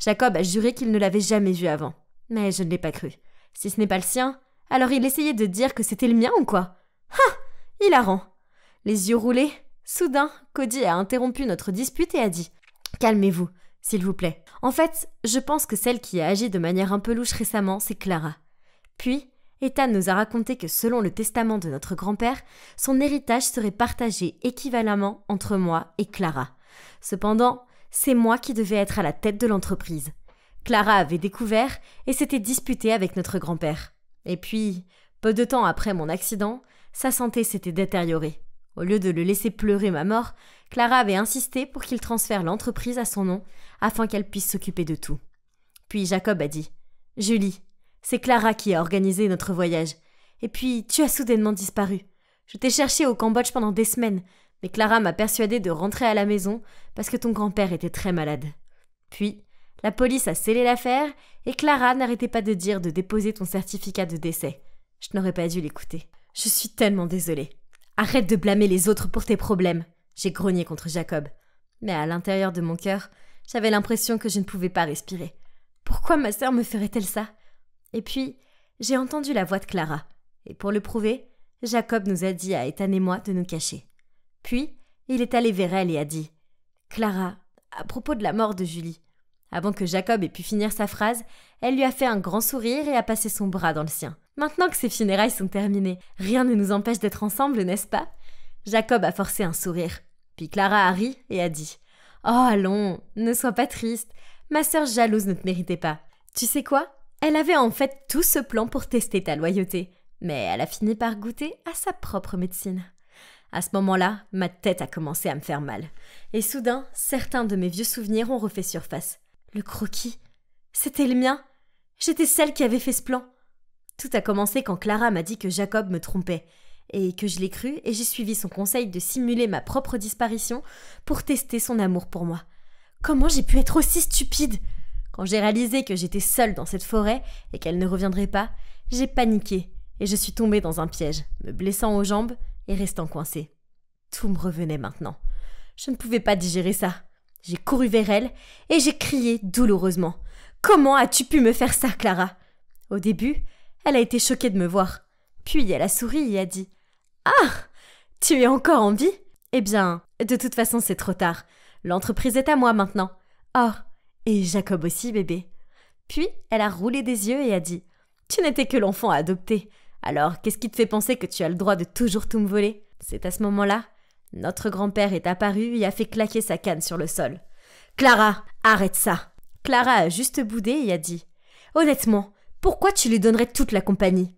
S1: Jacob a juré qu'il ne l'avait jamais vu avant. Mais je ne l'ai pas cru. Si ce n'est pas le sien, alors il essayait de dire que c'était le mien ou quoi? Ah! Hilarant. Les yeux roulés, soudain, Cody a interrompu notre dispute et a dit « Calmez-vous, s'il vous plaît. En fait, je pense que celle qui a agi de manière un peu louche récemment, c'est Clara. » Puis, Ethan nous a raconté que selon le testament de notre grand-père, son héritage serait partagé équivalemment entre moi et Clara. Cependant, c'est moi qui devais être à la tête de l'entreprise. Clara avait découvert et s'était disputée avec notre grand-père. Et puis, peu de temps après mon accident, sa santé s'était détériorée. Au lieu de le laisser pleurer ma mort, Clara avait insisté pour qu'il transfère l'entreprise à son nom afin qu'elle puisse s'occuper de tout. Puis Jacob a dit « Julie, c'est Clara qui a organisé notre voyage. Et puis, tu as soudainement disparu. Je t'ai cherché au Cambodge pendant des semaines, mais Clara m'a persuadée de rentrer à la maison parce que ton grand-père était très malade. Puis, la police a scellé l'affaire et Clara n'arrêtait pas de dire de déposer ton certificat de décès. Je n'aurais pas dû l'écouter. Je suis tellement désolée. Arrête de blâmer les autres pour tes problèmes. » J'ai grogné contre Jacob. Mais à l'intérieur de mon cœur, j'avais l'impression que je ne pouvais pas respirer. Pourquoi ma sœur me ferait-elle ça? Et puis, j'ai entendu la voix de Clara. Et pour le prouver, Jacob nous a dit à Ethan et moi de nous cacher. Puis, il est allé vers elle et a dit « Clara, à propos de la mort de Julie. » Avant que Jacob ait pu finir sa phrase, elle lui a fait un grand sourire et a passé son bras dans le sien. Maintenant que ces funérailles sont terminées, rien ne nous empêche d'être ensemble, n'est-ce pas? Jacob a forcé un sourire. Puis Clara a ri et a dit « Oh allons, ne sois pas triste. Ma sœur jalouse ne te méritait pas. Tu sais quoi? Elle avait en fait tout ce plan pour tester ta loyauté. Mais elle a fini par goûter à sa propre médecine. » À ce moment-là, ma tête a commencé à me faire mal. Et soudain, certains de mes vieux souvenirs ont refait surface. Le croquis, c'était le mien. J'étais celle qui avait fait ce plan. Tout a commencé quand Clara m'a dit que Jacob me trompait, et que je l'ai cru et j'ai suivi son conseil de simuler ma propre disparition pour tester son amour pour moi. Comment j'ai pu être aussi stupide? Quand j'ai réalisé que j'étais seule dans cette forêt et qu'elle ne reviendrait pas, j'ai paniqué et je suis tombée dans un piège, me blessant aux jambes et restant coincée. Tout me revenait maintenant. Je ne pouvais pas digérer ça. J'ai couru vers elle et j'ai crié douloureusement. « Comment as-tu pu me faire ça, Clara ?» Au début, elle a été choquée de me voir. Puis elle a souri et a dit « Ah, tu es encore en vie ? Eh bien, de toute façon, c'est trop tard. L'entreprise est à moi maintenant. Oh, et Jacob aussi, bébé. » Puis elle a roulé des yeux et a dit « Tu n'étais que l'enfant adopté. Alors, qu'est-ce qui te fait penser que tu as le droit de toujours tout me voler ?» C'est à ce moment-là, notre grand-père est apparu et a fait claquer sa canne sur le sol. « Clara, arrête ça !» Clara a juste boudé et a dit « Honnêtement, pourquoi tu lui donnerais toute la compagnie ?»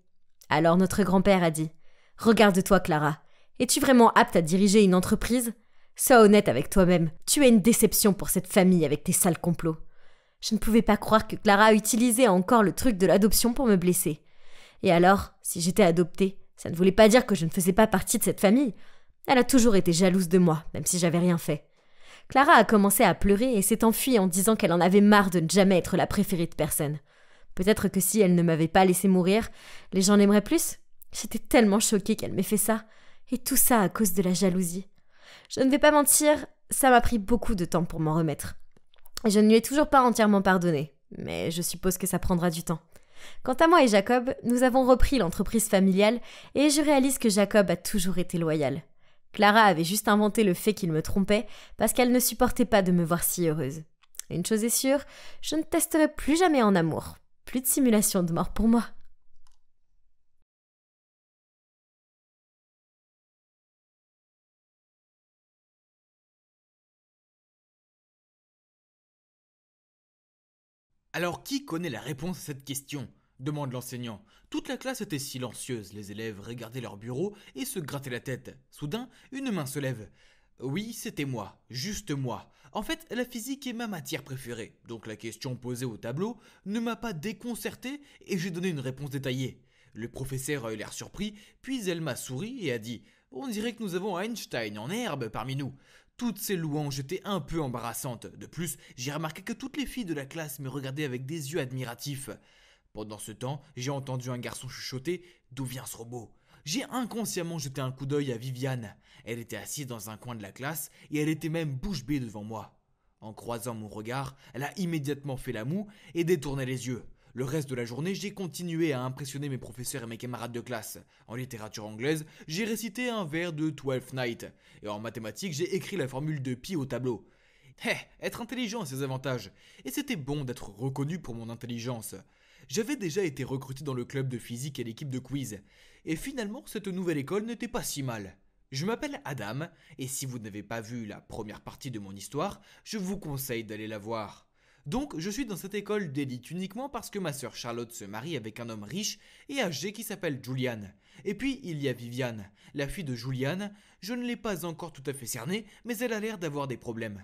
S1: Alors notre grand-père a dit « Regarde-toi, Clara. Es-tu vraiment apte à diriger une entreprise ? Sois honnête avec toi-même. Tu es une déception pour cette famille avec tes sales complots. » Je ne pouvais pas croire que Clara utilisait encore le truc de l'adoption pour me blesser. Et alors, si j'étais adoptée, ça ne voulait pas dire que je ne faisais pas partie de cette famille. Elle a toujours été jalouse de moi, même si j'avais rien fait. Clara a commencé à pleurer et s'est enfuie en disant qu'elle en avait marre de ne jamais être la préférée de personne. Peut-être que si elle ne m'avait pas laissé mourir, les gens l'aimeraient plus. J'étais tellement choquée qu'elle m'ait fait ça. Et tout ça à cause de la jalousie. Je ne vais pas mentir, ça m'a pris beaucoup de temps pour m'en remettre. Je ne lui ai toujours pas entièrement pardonné, mais je suppose que ça prendra du temps. Quant à moi et Jacob, nous avons repris l'entreprise familiale et je réalise que Jacob a toujours été loyal. Clara avait juste inventé le fait qu'il me trompait parce qu'elle ne supportait pas de me voir si heureuse. Une chose est sûre, je ne testerai plus jamais en amour. Plus de simulation de mort pour moi.
S3: Alors qui connaît la réponse à cette question ? Demande l'enseignant. Toute la classe était silencieuse, les élèves regardaient leur bureau et se grattaient la tête. Soudain, une main se lève. Oui, c'était moi, juste moi. En fait, la physique est ma matière préférée, donc la question posée au tableau ne m'a pas déconcerté et j'ai donné une réponse détaillée. Le professeur a eu l'air surpris, puis elle m'a souri et a dit « On dirait que nous avons Einstein en herbe parmi nous ». Toutes ces louanges étaient un peu embarrassantes. De plus, j'ai remarqué que toutes les filles de la classe me regardaient avec des yeux admiratifs. Pendant ce temps, j'ai entendu un garçon chuchoter « D'où vient ce robot ?» J'ai inconsciemment jeté un coup d'œil à Viviane. Elle était assise dans un coin de la classe et elle était même bouche bée devant moi. En croisant mon regard, elle a immédiatement fait la moue et détourné les yeux. Le reste de la journée, j'ai continué à impressionner mes professeurs et mes camarades de classe. En littérature anglaise, j'ai récité un vers de Twelfth Night. Et en mathématiques, j'ai écrit la formule de pi au tableau. Être intelligent a ses avantages. Et c'était bon d'être reconnu pour mon intelligence. J'avais déjà été recruté dans le club de physique et l'équipe de quiz. Et finalement, cette nouvelle école n'était pas si mal. Je m'appelle Adam, et si vous n'avez pas vu la première partie de mon histoire, je vous conseille d'aller la voir. Donc, je suis dans cette école d'élite uniquement parce que ma sœur Charlotte se marie avec un homme riche et âgé qui s'appelle Julian. Et puis, il y a Viviane, la fille de Julian. Je ne l'ai pas encore tout à fait cernée, mais elle a l'air d'avoir des problèmes.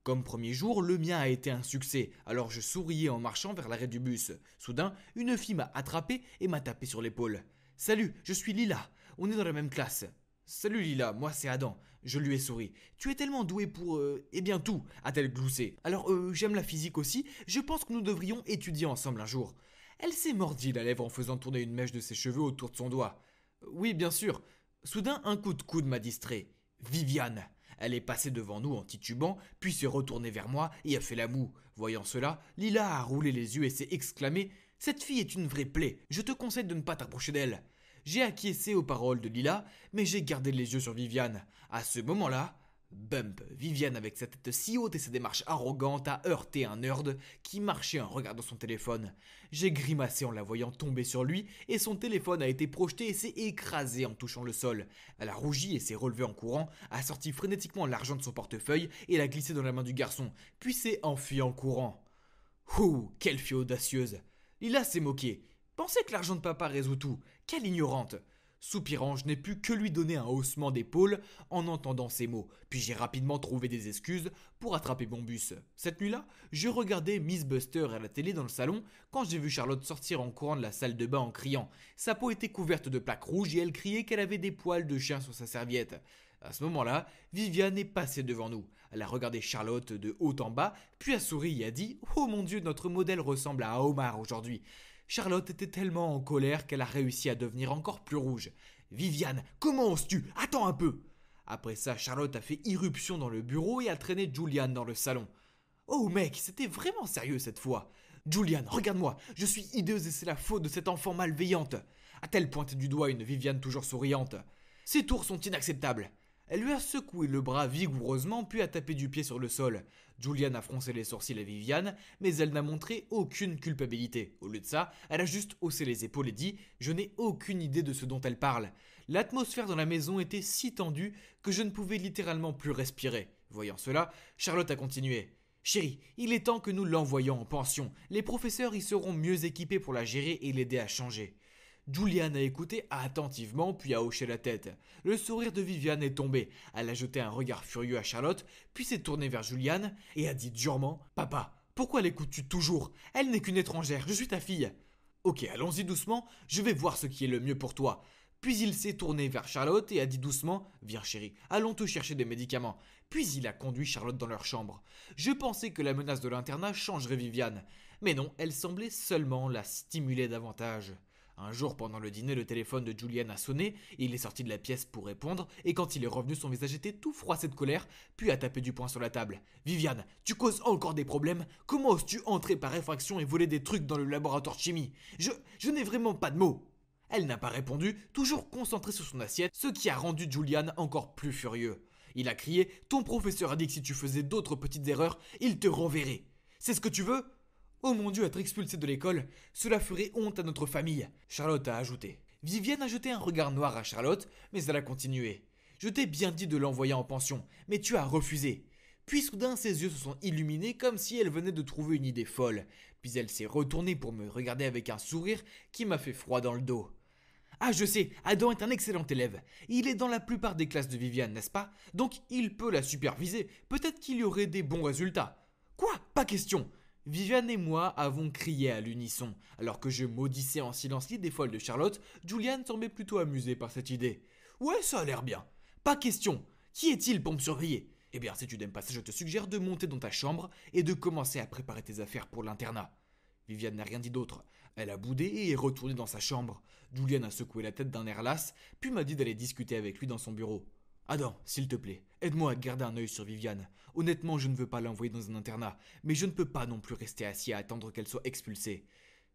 S3: Comme premier jour, le mien a été un succès, alors je souriais en marchant vers l'arrêt du bus. Soudain, une fille m'a attrapé et m'a tapé sur l'épaule. « Salut, je suis Lila, on est dans la même classe. » « Salut Lila, moi c'est Adam. » Je lui ai souri. « Tu es tellement doué pour... eh bien tout, a-t-elle gloussé. Alors j'aime la physique aussi, je pense que nous devrions étudier ensemble un jour. » Elle s'est mordie la lèvre en faisant tourner une mèche de ses cheveux autour de son doigt. « Oui, bien sûr. » Soudain, un coup de coude m'a distrait. Viviane. Elle est passée devant nous en titubant, puis s'est retournée vers moi et a fait la moue. Voyant cela, Lila a roulé les yeux et s'est exclamée « Cette fille est une vraie plaie, je te conseille de ne pas t'approcher d'elle. » J'ai acquiescé aux paroles de Lila, mais j'ai gardé les yeux sur Viviane. À ce moment-là, bump, Viviane avec sa tête si haute et sa démarche arrogante a heurté un nerd qui marchait en regardant son téléphone. J'ai grimacé en la voyant tomber sur lui et son téléphone a été projeté et s'est écrasé en touchant le sol. Elle a rougi et s'est relevée en courant, a sorti frénétiquement l'argent de son portefeuille et l'a glissé dans la main du garçon, puis s'est enfuie en courant. Ouh, quelle fille audacieuse! Lila s'est moquée. Pensez que l'argent de papa résout tout. Quelle ignorante! Soupirant, je n'ai pu que lui donner un haussement d'épaule en entendant ces mots, puis j'ai rapidement trouvé des excuses pour attraper mon bus. Cette nuit-là, je regardais Miss Buster à la télé dans le salon quand j'ai vu Charlotte sortir en courant de la salle de bain en criant. Sa peau était couverte de plaques rouges et elle criait qu'elle avait des poils de chien sur sa serviette. À ce moment-là, Viviane est passée devant nous. Elle a regardé Charlotte de haut en bas, puis a souri et a dit « Oh mon Dieu, notre modèle ressemble à Omar aujourd'hui !» Charlotte était tellement en colère qu'elle a réussi à devenir encore plus rouge. « Viviane, comment oses-tu? Attends un peu !» Après ça, Charlotte a fait irruption dans le bureau et a traîné Julian dans le salon. « Oh mec, c'était vraiment sérieux cette fois. Julian, regarde-moi, je suis hideuse et c'est la faute de cette enfant malveillante. » A-t-elle pointé du doigt une Viviane toujours souriante. « Ces tours sont inacceptables. » Elle lui a secoué le bras vigoureusement puis a tapé du pied sur le sol. Julian a froncé les sourcils à Viviane, mais elle n'a montré aucune culpabilité. Au lieu de ça, elle a juste haussé les épaules et dit « Je n'ai aucune idée de ce dont elle parle. » L'atmosphère dans la maison était si tendue que je ne pouvais littéralement plus respirer. Voyant cela, Charlotte a continué. « Chérie, il est temps que nous l'envoyions en pension. Les professeurs y seront mieux équipés pour la gérer et l'aider à changer. » Julian a écouté attentivement puis a hoché la tête. Le sourire de Viviane est tombé. Elle a jeté un regard furieux à Charlotte, puis s'est tournée vers Julian et a dit durement « Papa, pourquoi l'écoutes-tu toujours? Elle n'est qu'une étrangère, je suis ta fille. » Ok, allons-y doucement, je vais voir ce qui est le mieux pour toi. Puis il s'est tourné vers Charlotte et a dit doucement « Viens chérie, allons te chercher des médicaments. » Puis il a conduit Charlotte dans leur chambre. Je pensais que la menace de l'internat changerait Viviane. Mais non, elle semblait seulement la stimuler davantage. Un jour, pendant le dîner, le téléphone de Julian a sonné, il est sorti de la pièce pour répondre, et quand il est revenu, son visage était tout froissé de colère, puis a tapé du poing sur la table. « Viviane, tu causes encore des problèmes? Comment oses-tu entrer par effraction et voler des trucs dans le laboratoire de chimie? Je n'ai vraiment pas de mots !» Elle n'a pas répondu, toujours concentrée sur son assiette, ce qui a rendu Julian encore plus furieux. Il a crié « Ton professeur a dit que si tu faisais d'autres petites erreurs, il te renverrait. C'est ce que tu veux ? Oh mon Dieu, être expulsé de l'école, cela ferait honte à notre famille. » Charlotte a ajouté. Viviane a jeté un regard noir à Charlotte, mais elle a continué. « Je t'ai bien dit de l'envoyer en pension, mais tu as refusé. » Puis soudain, ses yeux se sont illuminés comme si elle venait de trouver une idée folle. Puis elle s'est retournée pour me regarder avec un sourire qui m'a fait froid dans le dos. « Ah, je sais, Adam est un excellent élève. Il est dans la plupart des classes de Viviane, n'est-ce pas? Donc il peut la superviser. Peut-être qu'il y aurait des bons résultats. »« Quoi? Pas question !» Viviane et moi avons crié à l'unisson. Alors que je maudissais en silence l'idée folle de Charlotte, Julian semblait plutôt amusé par cette idée. « Ouais, ça a l'air bien. Pas question. Qui est-il pour me surveiller? Eh bien, si tu n'aimes pas ça, je te suggère de monter dans ta chambre et de commencer à préparer tes affaires pour l'internat. » Viviane n'a rien dit d'autre. Elle a boudé et est retournée dans sa chambre. Julian a secoué la tête d'un air las, puis m'a dit d'aller discuter avec lui dans son bureau. « Adam, s'il te plaît, aide-moi à garder un œil sur Viviane. Honnêtement, je ne veux pas l'envoyer dans un internat, mais je ne peux pas non plus rester assis à attendre qu'elle soit expulsée.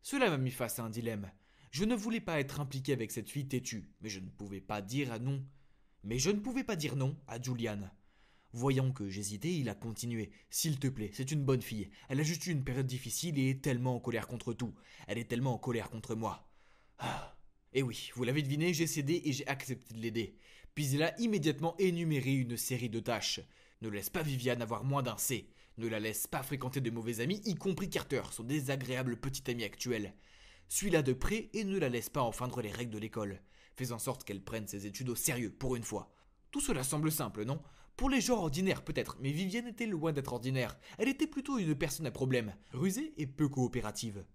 S3: Cela m'a mis face à un dilemme. Je ne voulais pas être impliqué avec cette fille têtue, mais je ne pouvais pas dire non. Mais je ne pouvais pas dire non à Juliane. Voyant que j'hésitais, il a continué. S'il te plaît, c'est une bonne fille. Elle a juste eu une période difficile et est tellement en colère contre tout. Elle est tellement en colère contre moi. Ah. Et oui, vous l'avez deviné, j'ai cédé et j'ai accepté de l'aider. Puis il a immédiatement énuméré une série de tâches. Ne laisse pas Viviane avoir moins d'un C. Ne la laisse pas fréquenter de mauvais amis, y compris Carter, son désagréable petit ami actuel. Suis-la de près et ne la laisse pas enfreindre les règles de l'école. Fais en sorte qu'elle prenne ses études au sérieux, pour une fois. Tout cela semble simple, non? Pour les gens ordinaires peut-être, mais Viviane était loin d'être ordinaire. Elle était plutôt une personne à problème, rusée et peu coopérative.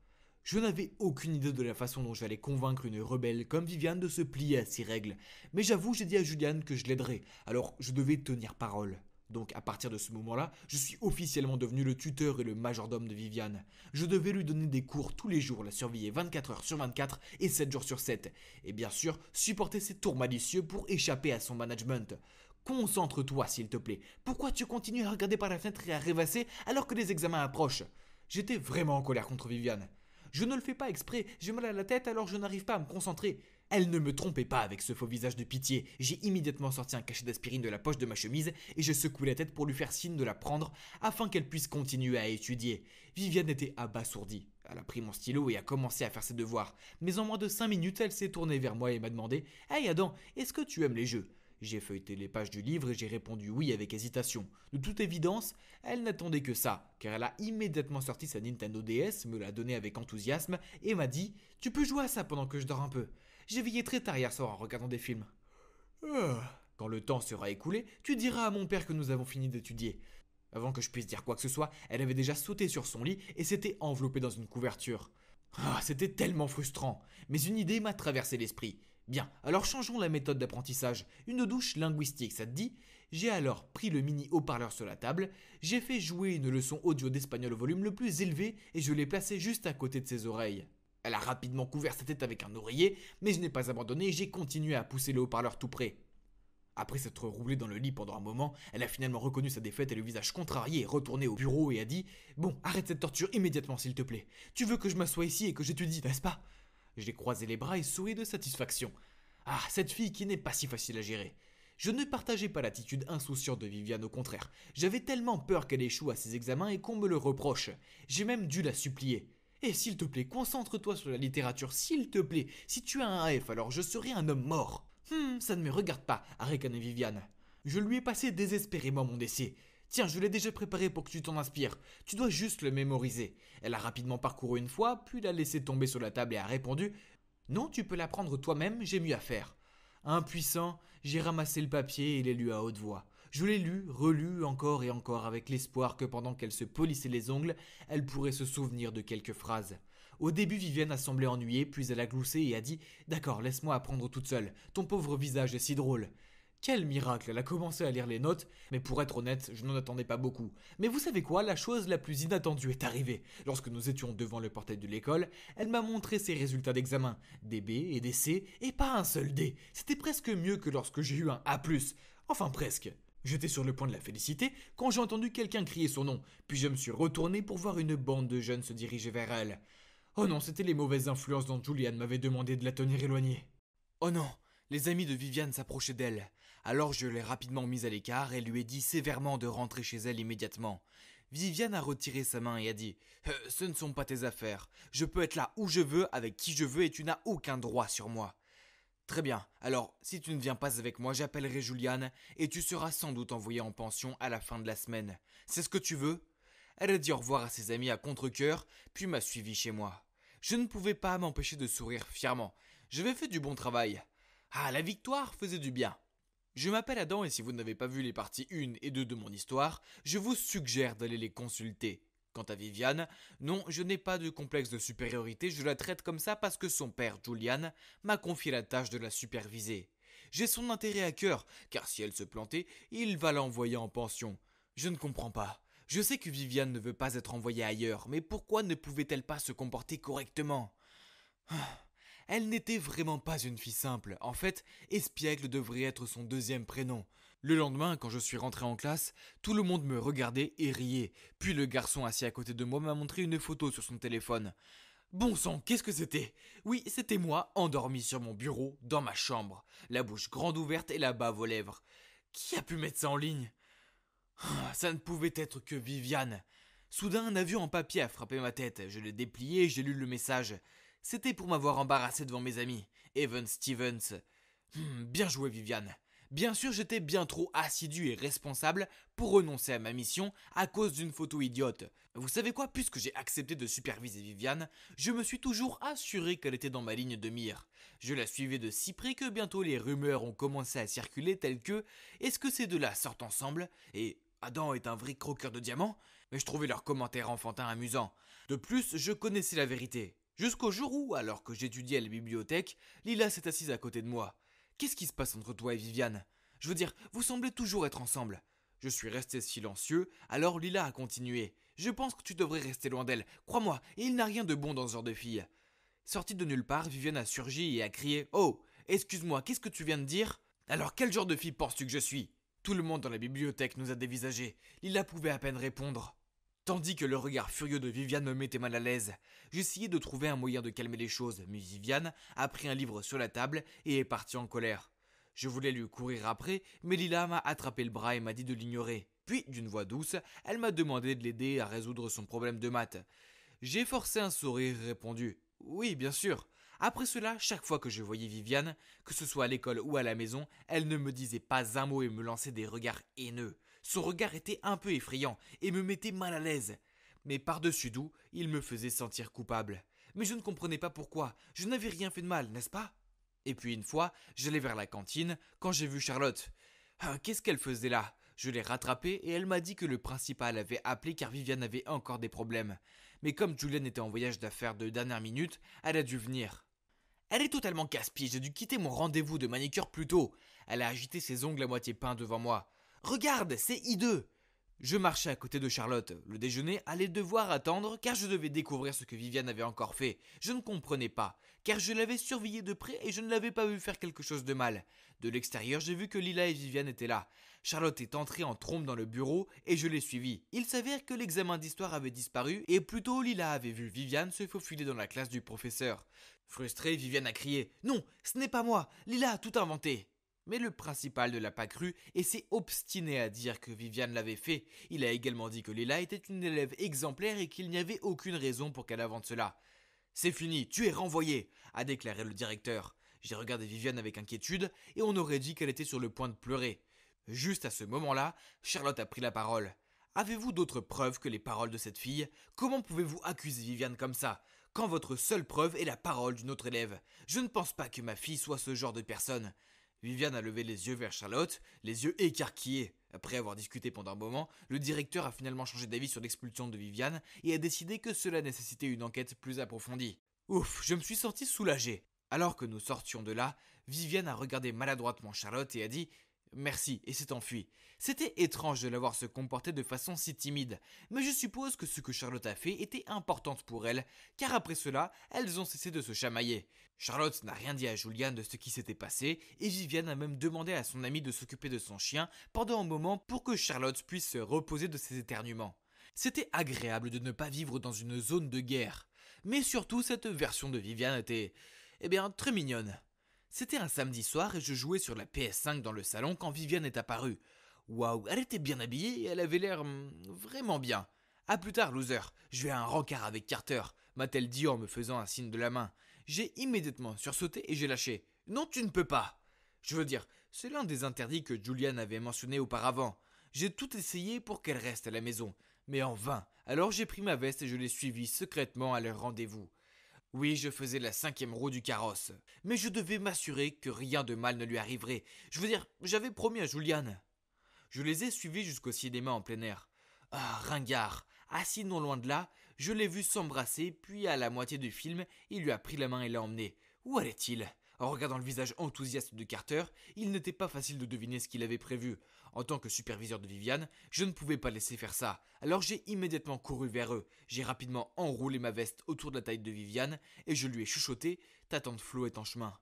S3: Je n'avais aucune idée de la façon dont j'allais convaincre une rebelle comme Viviane de se plier à ces règles, mais j'avoue j'ai dit à Juliane que je l'aiderais, alors je devais tenir parole. Donc à partir de ce moment-là, je suis officiellement devenu le tuteur et le majordome de Viviane. Je devais lui donner des cours tous les jours, la surveiller 24 heures sur 24 et 7 jours sur 7. Et bien sûr, supporter ses tours malicieux pour échapper à son management. Concentre-toi s'il te plaît. Pourquoi tu continues à regarder par la fenêtre et à rêvasser alors que les examens approchent? J'étais vraiment en colère contre Viviane. Je ne le fais pas exprès, j'ai mal à la tête alors je n'arrive pas à me concentrer. Elle ne me trompait pas avec ce faux visage de pitié. J'ai immédiatement sorti un cachet d'aspirine de la poche de ma chemise et je secouai la tête pour lui faire signe de la prendre afin qu'elle puisse continuer à étudier. Viviane était abasourdie. Elle a pris mon stylo et a commencé à faire ses devoirs. Mais en moins de 5 minutes, elle s'est tournée vers moi et m'a demandé « Hey Adam, est-ce que tu aimes les jeux ?» J'ai feuilleté les pages du livre et j'ai répondu oui avec hésitation. De toute évidence, elle n'attendait que ça, car elle a immédiatement sorti sa Nintendo DS, me l'a donnée avec enthousiasme et m'a dit « Tu peux jouer à ça pendant que je dors un peu. J'ai veillé très tard hier soir en regardant des films. » Quand le temps sera écoulé, tu diras à mon père que nous avons fini d'étudier. Avant que je puisse dire quoi que ce soit, elle avait déjà sauté sur son lit et s'était enveloppée dans une couverture. C'était tellement frustrant, mais une idée m'a traversé l'esprit. Bien, alors changeons la méthode d'apprentissage. Une douche linguistique, ça te dit? J'ai alors pris le mini haut-parleur sur la table, j'ai fait jouer une leçon audio d'espagnol au volume le plus élevé et je l'ai placé juste à côté de ses oreilles. Elle a rapidement couvert sa tête avec un oreiller, mais je n'ai pas abandonné et j'ai continué à pousser le haut-parleur tout près. Après s'être roulée dans le lit pendant un moment, elle a finalement reconnu sa défaite et le visage contrarié est retourné au bureau et a dit « Bon, arrête cette torture immédiatement s'il te plaît. Tu veux que je m'assoie ici et que j'étudie, n'est-ce pas ?» J'ai croisé les bras et souri de satisfaction. Ah, cette fille qui n'est pas si facile à gérer. Je ne partageais pas l'attitude insouciante de Viviane, au contraire. J'avais tellement peur qu'elle échoue à ses examens et qu'on me le reproche. J'ai même dû la supplier. Et s'il te plaît, concentre-toi sur la littérature, s'il te plaît. Si tu as un F, alors je serai un homme mort. Ça ne me regarde pas, a ricané Viviane. Je lui ai passé désespérément mon essai. Tiens, je l'ai déjà préparé pour que tu t'en inspires. Tu dois juste le mémoriser. Elle a rapidement parcouru une fois, puis l'a laissé tomber sur la table et a répondu « Non, tu peux l'apprendre toi-même, j'ai mieux à faire. » Impuissant, j'ai ramassé le papier et l'ai lu à haute voix. Je l'ai lu, relu encore et encore avec l'espoir que pendant qu'elle se polissait les ongles, elle pourrait se souvenir de quelques phrases. Au début, Viviane a semblé ennuyée, puis elle a gloussé et a dit « D'accord, laisse-moi apprendre toute seule. Ton pauvre visage est si drôle. » Quel miracle, elle a commencé à lire les notes, mais pour être honnête, je n'en attendais pas beaucoup. Mais vous savez quoi, la chose la plus inattendue est arrivée. Lorsque nous étions devant le portail de l'école, elle m'a montré ses résultats d'examen. Des B et des C, et pas un seul D. C'était presque mieux que lorsque j'ai eu un A+. Enfin presque. J'étais sur le point de la féliciter quand j'ai entendu quelqu'un crier son nom, puis je me suis retourné pour voir une bande de jeunes se diriger vers elle. Oh non, c'était les mauvaises influences dont Juliane m'avait demandé de la tenir éloignée. Oh non, les amis de Viviane s'approchaient d'elle. Alors je l'ai rapidement mise à l'écart et lui ai dit sévèrement de rentrer chez elle immédiatement. Viviane a retiré sa main et a dit « Ce ne sont pas tes affaires. Je peux être là où je veux, avec qui je veux et tu n'as aucun droit sur moi. » Très bien, alors si tu ne viens pas avec moi, j'appellerai Juliane et tu seras sans doute envoyé en pension à la fin de la semaine. C'est ce que tu veux ? Elle a dit au revoir à ses amis à contre-cœur, puis m'a suivi chez moi. Je ne pouvais pas m'empêcher de sourire fièrement. J'avais fait du bon travail. Ah, la victoire faisait du bien. Je m'appelle Adam et si vous n'avez pas vu les parties 1 et 2 de mon histoire, je vous suggère d'aller les consulter. Quant à Viviane, non, je n'ai pas de complexe de supériorité, je la traite comme ça parce que son père, Julian, m'a confié la tâche de la superviser. J'ai son intérêt à cœur, car si elle se plantait, il va l'envoyer en pension. Je ne comprends pas. Je sais que Viviane ne veut pas être envoyée ailleurs, mais pourquoi ne pouvait-elle pas se comporter correctement ? Elle n'était vraiment pas une fille simple. En fait, Espiègle devrait être son deuxième prénom. Le lendemain, quand je suis rentré en classe, tout le monde me regardait et riait. Puis le garçon assis à côté de moi m'a montré une photo sur son téléphone. Bon sang, qu'est-ce que c'était? Oui, c'était moi, endormi sur mon bureau, dans ma chambre, la bouche grande ouverte et la bave aux lèvres. Qui a pu mettre ça en ligne? Ça ne pouvait être que Viviane. Soudain, un avion en papier a frappé ma tête. Je l'ai déplié et j'ai lu le message. C'était pour m'avoir embarrassé devant mes amis. Evan Stevens. Bien joué, Viviane. Bien sûr, j'étais bien trop assidu et responsable pour renoncer à ma mission à cause d'une photo idiote. Vous savez quoi, puisque j'ai accepté de superviser Viviane, je me suis toujours assuré qu'elle était dans ma ligne de mire. Je la suivais de si près que bientôt les rumeurs ont commencé à circuler telles que « Est-ce que ces deux-là sortent ensemble ?» et « Adam est un vrai croqueur de diamants ?» Mais je trouvais leurs commentaires enfantins amusants. De plus, je connaissais la vérité. Jusqu'au jour où, alors que j'étudiais à la bibliothèque, Lila s'est assise à côté de moi. Qu'est-ce qui se passe entre toi et Viviane? Je veux dire, vous semblez toujours être ensemble. Je suis resté silencieux, alors Lila a continué. Je pense que tu devrais rester loin d'elle. Crois-moi, il n'a rien de bon dans ce genre de fille. Sortie de nulle part, Viviane a surgi et a crié « Oh, excuse-moi, qu'est-ce que tu viens de dire? Alors quel genre de fille penses-tu que je suis ?» Tout le monde dans la bibliothèque nous a dévisagés. Lila pouvait à peine répondre. Tandis que le regard furieux de Viviane me mettait mal à l'aise. J'essayais de trouver un moyen de calmer les choses, mais Viviane a pris un livre sur la table et est partie en colère. Je voulais lui courir après, mais Lila m'a attrapé le bras et m'a dit de l'ignorer. Puis, d'une voix douce, elle m'a demandé de l'aider à résoudre son problème de maths. J'ai forcé un sourire et répondu « Oui, bien sûr ». Après cela, chaque fois que je voyais Viviane, que ce soit à l'école ou à la maison, elle ne me disait pas un mot et me lançait des regards haineux. Son regard était un peu effrayant et me mettait mal à l'aise. Mais par-dessus tout, il me faisait sentir coupable. Mais je ne comprenais pas pourquoi, je n'avais rien fait de mal, n'est-ce pas? Et puis une fois, j'allais vers la cantine quand j'ai vu Charlotte. Qu'est-ce qu'elle faisait là? Je l'ai rattrapée et elle m'a dit que le principal avait appelé car Viviane avait encore des problèmes. Mais comme Julian était en voyage d'affaires de dernière minute, elle a dû venir. Elle est totalement casse-pied, j'ai dû quitter mon rendez-vous de manicure plus tôt. Elle a agité ses ongles à moitié peints devant moi. Regarde, c'est hideux! Je marchais à côté de Charlotte. Le déjeuner allait devoir attendre car je devais découvrir ce que Viviane avait encore fait. Je ne comprenais pas, car je l'avais surveillée de près et je ne l'avais pas vu faire quelque chose de mal. De l'extérieur, j'ai vu que Lila et Viviane étaient là. Charlotte est entrée en trompe dans le bureau et je l'ai suivie. Il s'avère que l'examen d'histoire avait disparu et plutôt Lila avait vu Viviane se faufiler dans la classe du professeur. Frustrée, Viviane a crié « Non, ce n'est pas moi, Lila a tout inventé !» Mais le principal ne l'a pas cru et s'est obstiné à dire que Viviane l'avait fait. Il a également dit que Lila était une élève exemplaire et qu'il n'y avait aucune raison pour qu'elle invente cela. « C'est fini, tu es renvoyé !» a déclaré le directeur. J'ai regardé Viviane avec inquiétude et on aurait dit qu'elle était sur le point de pleurer. Juste à ce moment-là, Charlotte a pris la parole. « Avez-vous d'autres preuves que les paroles de cette fille? Comment pouvez-vous accuser Viviane comme ça, quand votre seule preuve est la parole d'une autre élève? Je ne pense pas que ma fille soit ce genre de personne. » Viviane a levé les yeux vers Charlotte, les yeux écarquillés. Après avoir discuté pendant un moment, le directeur a finalement changé d'avis sur l'expulsion de Viviane et a décidé que cela nécessitait une enquête plus approfondie. Ouf, je me suis senti soulagé. Alors que nous sortions de là, Viviane a regardé maladroitement Charlotte et a dit « Merci » et s'est enfuie. C'était étrange de la voir se comporter de façon si timide, mais je suppose que ce que Charlotte a fait était important pour elle, car après cela, elles ont cessé de se chamailler. Charlotte n'a rien dit à Julian de ce qui s'était passé, et Viviane a même demandé à son amie de s'occuper de son chien pendant un moment pour que Charlotte puisse se reposer de ses éternuements. C'était agréable de ne pas vivre dans une zone de guerre. Mais surtout, cette version de Viviane était, très mignonne. C'était un samedi soir et je jouais sur la PS5 dans le salon quand Viviane est apparue. Waouh, elle était bien habillée et elle avait l'air vraiment bien. À plus tard, loser, je vais à un rencard avec Carter, m'a-t-elle dit en me faisant un signe de la main. J'ai immédiatement sursauté et j'ai lâché. Non, tu ne peux pas. Je veux dire, c'est l'un des interdits que Julian avait mentionné auparavant. J'ai tout essayé pour qu'elle reste à la maison, mais en vain. Alors j'ai pris ma veste et je l'ai suivie secrètement à leur rendez-vous. Oui, je faisais la 5e roue du carrosse. Mais je devais m'assurer que rien de mal ne lui arriverait. Je veux dire, j'avais promis à Julian. Je les ai suivis jusqu'au cinéma en plein air. Ah, ringard. Assis non loin de là, je l'ai vu s'embrasser, puis à la moitié du film, il lui a pris la main et l'a emmené. Où allait-il? En regardant le visage enthousiaste de Carter, il n'était pas facile de deviner ce qu'il avait prévu. En tant que superviseur de Viviane, je ne pouvais pas laisser faire ça. Alors j'ai immédiatement couru vers eux. J'ai rapidement enroulé ma veste autour de la taille de Viviane et je lui ai chuchoté « Ta tante Flo est en chemin ».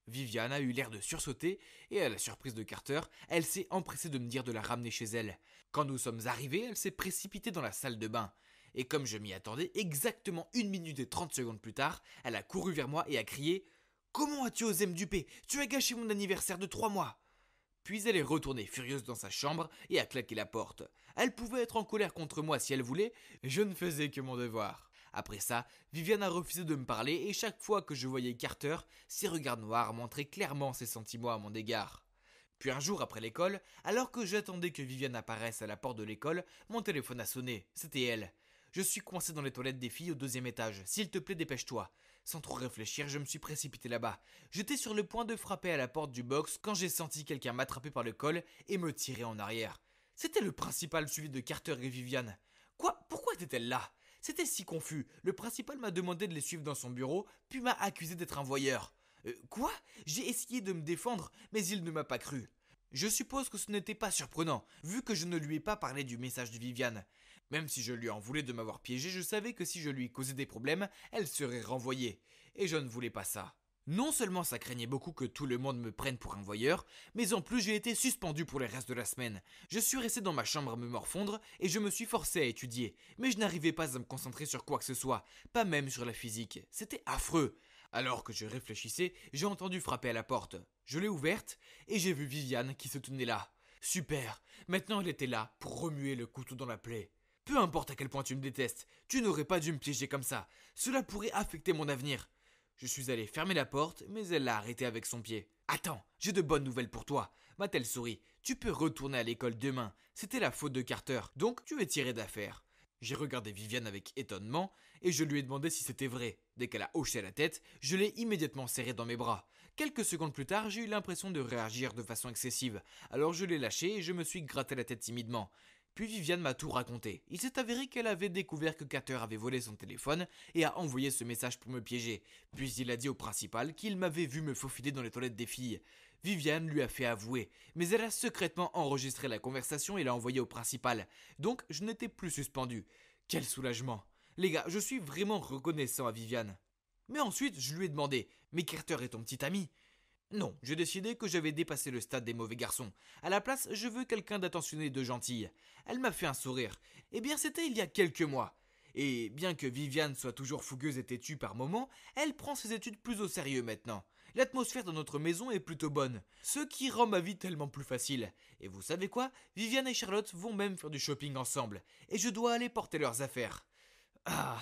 S3: Viviane a eu l'air de sursauter et à la surprise de Carter, elle s'est empressée de me dire de la ramener chez elle. Quand nous sommes arrivés, elle s'est précipitée dans la salle de bain. Et comme je m'y attendais, exactement 1 minute et 30 secondes plus tard, elle a couru vers moi et a crié « Comment as-tu osé me duper? Tu as gâché mon anniversaire de 3 mois !» Puis elle est retournée furieuse dans sa chambre et a claqué la porte. Elle pouvait être en colère contre moi si elle voulait, je ne faisais que mon devoir. Après ça, Viviane a refusé de me parler et chaque fois que je voyais Carter, ses regards noirs montraient clairement ses sentiments à mon égard. Puis un jour après l'école, alors que j'attendais que Viviane apparaisse à la porte de l'école, mon téléphone a sonné, c'était elle. Je suis coincé dans les toilettes des filles au 2e étage, s'il te plaît dépêche-toi. Sans trop réfléchir, je me suis précipité là-bas. J'étais sur le point de frapper à la porte du box quand j'ai senti quelqu'un m'attraper par le col et me tirer en arrière. C'était le principal suivi de Carter et Viviane. Quoi? Pourquoi était-elle là? C'était si confus. Le principal m'a demandé de les suivre dans son bureau, puis m'a accusé d'être un voyeur. Quoi? J'ai essayé de me défendre, mais il ne m'a pas cru. Je suppose que ce n'était pas surprenant, vu que je ne lui ai pas parlé du message de Viviane. Même si je lui en voulais de m'avoir piégé, je savais que si je lui causais des problèmes, elle serait renvoyée. Et je ne voulais pas ça. Non seulement ça craignait beaucoup que tout le monde me prenne pour un voyeur, mais en plus j'ai été suspendu pour le reste de la semaine. Je suis resté dans ma chambre à me morfondre et je me suis forcé à étudier. Mais je n'arrivais pas à me concentrer sur quoi que ce soit, pas même sur la physique. C'était affreux. Alors que je réfléchissais, j'ai entendu frapper à la porte. Je l'ai ouverte et j'ai vu Viviane qui se tenait là. Super, maintenant elle était là pour remuer le couteau dans la plaie. Peu importe à quel point tu me détestes, tu n'aurais pas dû me piéger comme ça. Cela pourrait affecter mon avenir. Je suis allé fermer la porte, mais elle l'a arrêté avec son pied. Attends, j'ai de bonnes nouvelles pour toi, m'a-t-elle souri. Tu peux retourner à l'école demain. C'était la faute de Carter, donc tu es tiré d'affaire. J'ai regardé Viviane avec étonnement et je lui ai demandé si c'était vrai. Dès qu'elle a hoché la tête, je l'ai immédiatement serrée dans mes bras. Quelques secondes plus tard, j'ai eu l'impression de réagir de façon excessive. Alors je l'ai lâchée et je me suis gratté la tête timidement. Puis Viviane m'a tout raconté. Il s'est avéré qu'elle avait découvert que Carter avait volé son téléphone et a envoyé ce message pour me piéger. Puis il a dit au principal qu'il m'avait vu me faufiler dans les toilettes des filles. Viviane lui a fait avouer, mais elle a secrètement enregistré la conversation et l'a envoyée au principal. Donc je n'étais plus suspendu. Quel soulagement. Les gars, je suis vraiment reconnaissant à Viviane. Mais ensuite, je lui ai demandé « Mais Carter est ton petit ami ?» Non, j'ai décidé que j'avais dépassé le stade des mauvais garçons. À la place, je veux quelqu'un d'attentionné et de gentil. Elle m'a fait un sourire. Eh bien, c'était il y a quelques mois. Et bien que Viviane soit toujours fougueuse et têtue par moments, elle prend ses études plus au sérieux maintenant. L'atmosphère dans notre maison est plutôt bonne, ce qui rend ma vie tellement plus facile. Et vous savez quoi? Viviane et Charlotte vont même faire du shopping ensemble. Et je dois aller porter leurs affaires. Ah.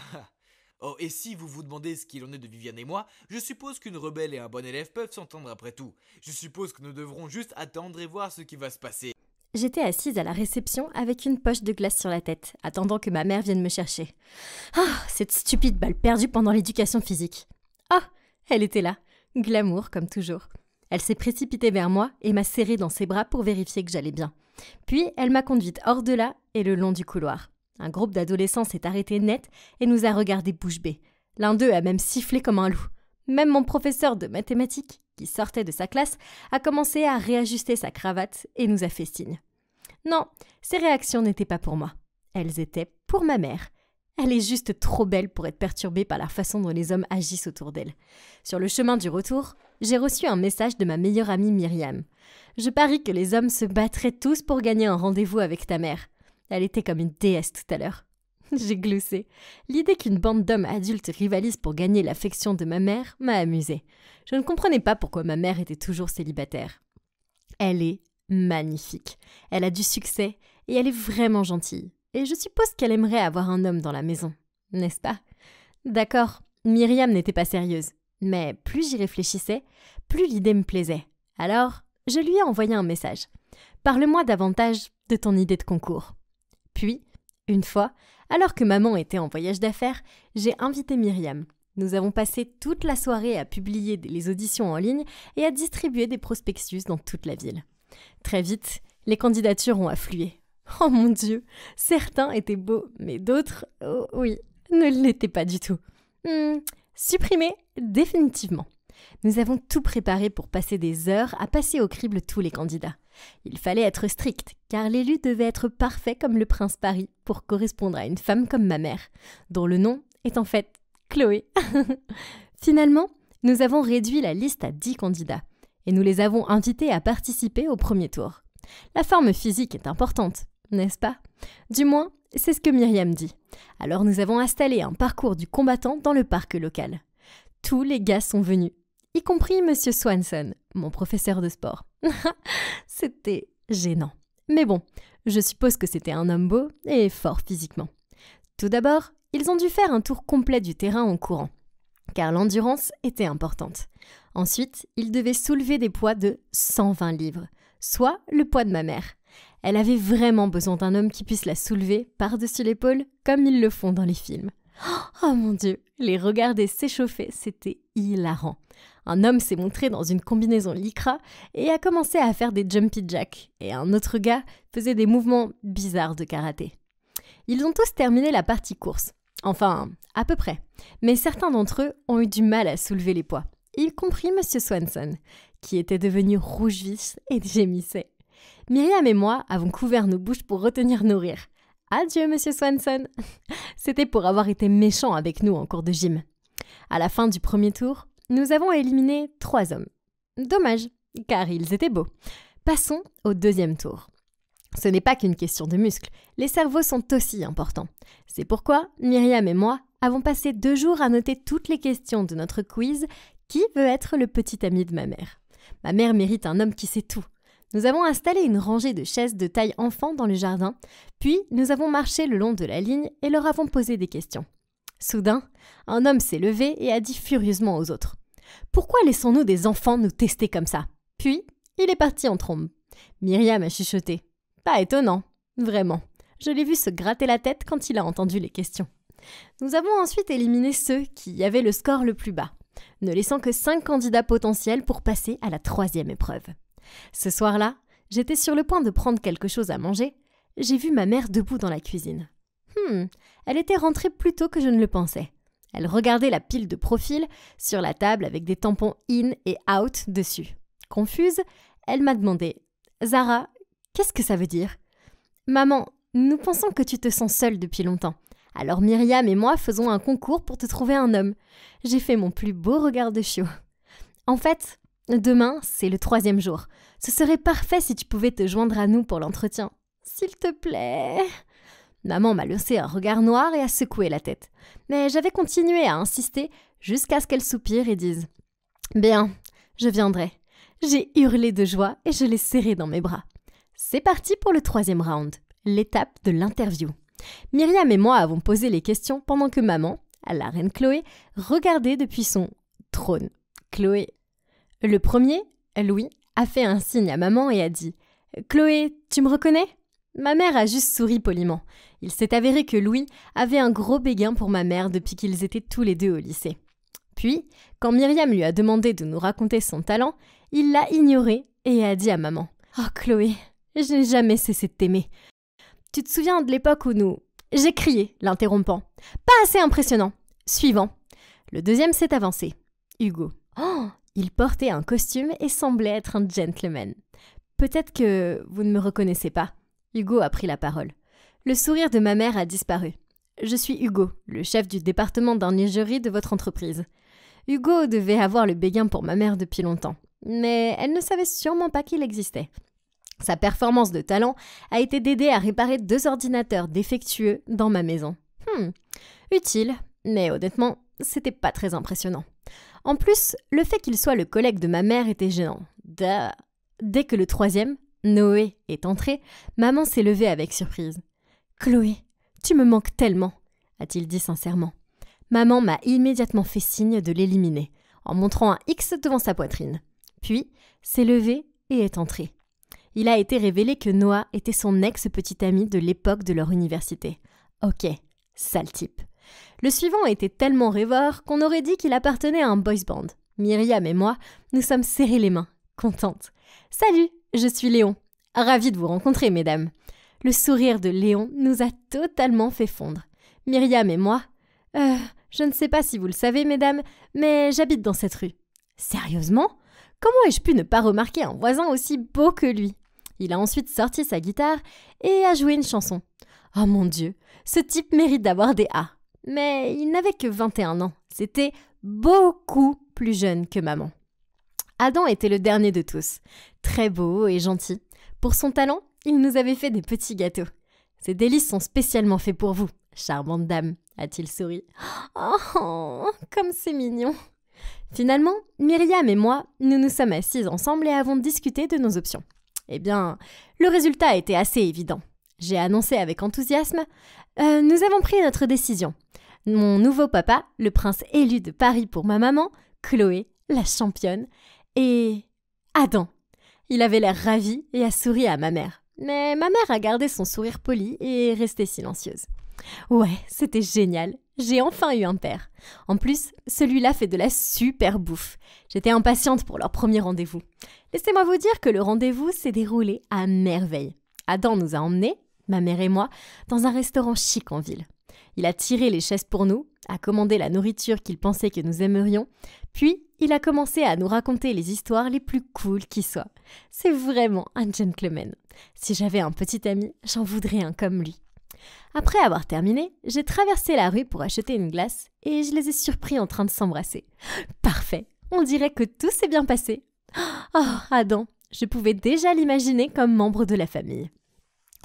S3: Oh, et si vous vous demandez ce qu'il en est de Viviane et moi, je suppose qu'une rebelle et un bon élève peuvent s'entendre après tout. Je suppose que nous devrons juste attendre et voir ce qui va se passer.
S1: J'étais assise à la réception avec une poche de glace sur la tête, attendant que ma mère vienne me chercher. Ah, cette stupide balle perdue pendant l'éducation physique. Ah, elle était là, glamour comme toujours. Elle s'est précipitée vers moi et m'a serrée dans ses bras pour vérifier que j'allais bien. Puis elle m'a conduite hors de là et le long du couloir. Un groupe d'adolescents s'est arrêté net et nous a regardés bouche bée. L'un d'eux a même sifflé comme un loup. Même mon professeur de mathématiques, qui sortait de sa classe, a commencé à réajuster sa cravate et nous a fait signe. Non, ces réactions n'étaient pas pour moi. Elles étaient pour ma mère. Elle est juste trop belle pour être perturbée par la façon dont les hommes agissent autour d'elle. Sur le chemin du retour, j'ai reçu un message de ma meilleure amie Myriam. Je parie que les hommes se battraient tous pour gagner un rendez-vous avec ta mère. Elle était comme une déesse tout à l'heure. J'ai gloussé. L'idée qu'une bande d'hommes adultes rivalise pour gagner l'affection de ma mère m'a amusée. Je ne comprenais pas pourquoi ma mère était toujours célibataire. Elle est magnifique. Elle a du succès et elle est vraiment gentille. Et je suppose qu'elle aimerait avoir un homme dans la maison, n'est-ce pas? D'accord, Myriam n'était pas sérieuse. Mais plus j'y réfléchissais, plus l'idée me plaisait. Alors, je lui ai envoyé un message. « Parle-moi davantage de ton idée de concours. » Puis, une fois, alors que maman était en voyage d'affaires, j'ai invité Myriam. Nous avons passé toute la soirée à publier les auditions en ligne et à distribuer des prospectus dans toute la ville. Très vite, les candidatures ont afflué. Oh mon Dieu, certains étaient beaux, mais d'autres, oh oui, ne l'étaient pas du tout. Supprimés, définitivement. Nous avons tout préparé pour passer des heures à passer au crible tous les candidats. Il fallait être strict, car l'élu devait être parfait comme le prince Paris pour correspondre à une femme comme ma mère, dont le nom est en fait Chloé. Finalement, nous avons réduit la liste à 10 candidats et nous les avons invités à participer au premier tour. La forme physique est importante, n'est-ce pas? Du moins, c'est ce que Myriam dit. Alors nous avons installé un parcours du combattant dans le parc local. Tous les gars sont venus, y compris Monsieur Swanson, mon professeur de sport. C'était gênant. Mais bon, je suppose que c'était un homme beau et fort physiquement. Tout d'abord, ils ont dû faire un tour complet du terrain en courant, car l'endurance était importante. Ensuite, ils devaient soulever des poids de 120 livres, soit le poids de ma mère. Elle avait vraiment besoin d'un homme qui puisse la soulever par-dessus l'épaule, comme ils le font dans les films. Oh mon Dieu, les regarder s'échauffer, c'était hilarant. Un homme s'est montré dans une combinaison lycra et a commencé à faire des jumpy jacks, et un autre gars faisait des mouvements bizarres de karaté. Ils ont tous terminé la partie course, enfin, à peu près, mais certains d'entre eux ont eu du mal à soulever les poids, y compris Monsieur Swanson, qui était devenu rouge vif et gémissait. Myriam et moi avons couvert nos bouches pour retenir nos rires. Adieu, Monsieur Swanson. C'était pour avoir été méchant avec nous en cours de gym. À la fin du premier tour, nous avons éliminé 3 hommes. Dommage, car ils étaient beaux. Passons au deuxième tour. Ce n'est pas qu'une question de muscles, les cerveaux sont aussi importants. C'est pourquoi Myriam et moi avons passé 2 jours à noter toutes les questions de notre quiz « Qui veut être le petit ami de ma mère ?» Ma mère mérite un homme qui sait tout. Nous avons installé une rangée de chaises de taille enfant dans le jardin, puis nous avons marché le long de la ligne et leur avons posé des questions. Soudain, un homme s'est levé et a dit furieusement aux autres « Pourquoi laissons-nous des enfants nous tester comme ça ?» Puis, il est parti en trombe. Myriam a chuchoté « Pas étonnant, vraiment. Je l'ai vu se gratter la tête quand il a entendu les questions. » Nous avons ensuite éliminé ceux qui avaient le score le plus bas, ne laissant que 5 candidats potentiels pour passer à la 3e épreuve. Ce soir-là, j'étais sur le point de prendre quelque chose à manger. J'ai vu ma mère debout dans la cuisine. Elle était rentrée plus tôt que je ne le pensais. Elle regardait la pile de profils sur la table avec des tampons in et out dessus. Confuse, elle m'a demandé « Zara, qu'est-ce que ça veut dire ?»« Maman, nous pensons que tu te sens seule depuis longtemps. Alors Myriam et moi faisons un concours pour te trouver un homme. » J'ai fait mon plus beau regard de chiot. En fait, demain, c'est le 3e jour. Ce serait parfait si tu pouvais te joindre à nous pour l'entretien. S'il te plaît. Maman m'a lancé un regard noir et a secoué la tête. Mais j'avais continué à insister jusqu'à ce qu'elle soupire et dise « Bien, je viendrai. » J'ai hurlé de joie et je l'ai serré dans mes bras. C'est parti pour le 3e round, l'étape de l'interview. Myriam et moi avons posé les questions pendant que maman, la reine Chloé, regardait depuis son trône. Chloé. Le premier, Louis, a fait un signe à maman et a dit « Chloé, tu me reconnais ?» Ma mère a juste souri poliment. Il s'est avéré que Louis avait un gros béguin pour ma mère depuis qu'ils étaient tous les 2 au lycée. Puis, quand Myriam lui a demandé de nous raconter son talent, il l'a ignoré et a dit à maman « Oh Chloé, je n'ai jamais cessé de t'aimer. Tu te souviens de l'époque où nous… » J'ai crié, l'interrompant. « Pas assez impressionnant. Suivant. » Le deuxième s'est avancé. Hugo. Oh, il portait un costume et semblait être un gentleman. Peut-être que vous ne me reconnaissez pas. Hugo a pris la parole. Le sourire de ma mère a disparu. Je suis Hugo, le chef du département d'ingénierie de votre entreprise. Hugo devait avoir le béguin pour ma mère depuis longtemps, mais elle ne savait sûrement pas qu'il existait. Sa performance de talent a été d'aider à réparer 2 ordinateurs défectueux dans ma maison. Utile, mais honnêtement, c'était pas très impressionnant. En plus, le fait qu'il soit le collègue de ma mère était gênant. Dès que le 3e, Noé, est entré, maman s'est levée avec surprise. « Chloé, tu me manques tellement !» a-t-il dit sincèrement. Maman m'a immédiatement fait signe de l'éliminer, en montrant un X devant sa poitrine. Puis, s'est levée et est entrée. Il a été révélé que Noah était son ex-petit ami de l'époque de leur université. Ok, sale type. Le suivant était tellement rêveur qu'on aurait dit qu'il appartenait à un boys band. Myriam et moi, nous sommes serrés les mains, contentes. « Salut, je suis Léon. Ravie de vous rencontrer, mesdames. » Le sourire de Léon nous a totalement fait fondre. Myriam et moi, je ne sais pas si vous le savez, mesdames, mais j'habite dans cette rue. Sérieusement ? Comment ai-je pu ne pas remarquer un voisin aussi beau que lui ? Il a ensuite sorti sa guitare et a joué une chanson. Oh mon Dieu, ce type mérite d'avoir des A. Mais il n'avait que 21 ans. C'était beaucoup plus jeune que maman. Adam était le dernier de tous, très beau et gentil. Pour son talent, il nous avait fait des petits gâteaux. Ces délices sont spécialement faits pour vous, charmante dame, a-t-il souri. Oh, comme c'est mignon. Finalement, Myriam et moi, nous nous sommes assises ensemble et avons discuté de nos options. Eh bien, le résultat a été assez évident. J'ai annoncé avec enthousiasme « Nous avons pris notre décision. Mon nouveau papa, le prince élu de Paris pour ma maman, Chloé, la championne, et Adam. » Il avait l'air ravi et a souri à ma mère. Mais ma mère a gardé son sourire poli et est restée silencieuse. Ouais, c'était génial. J'ai enfin eu un père. En plus, celui-là fait de la super bouffe. J'étais impatiente pour leur premier rendez-vous. Laissez-moi vous dire que le rendez-vous s'est déroulé à merveille. Adam nous a emmenés, ma mère et moi, dans un restaurant chic en ville. Il a tiré les chaises pour nous, a commandé la nourriture qu'il pensait que nous aimerions, puis il a commencé à nous raconter les histoires les plus cool qui soient. C'est vraiment un gentleman. Si j'avais un petit ami, j'en voudrais un comme lui. Après avoir terminé, j'ai traversé la rue pour acheter une glace et je les ai surpris en train de s'embrasser. Parfait, on dirait que tout s'est bien passé. Oh, Adam, je pouvais déjà l'imaginer comme membre de la famille.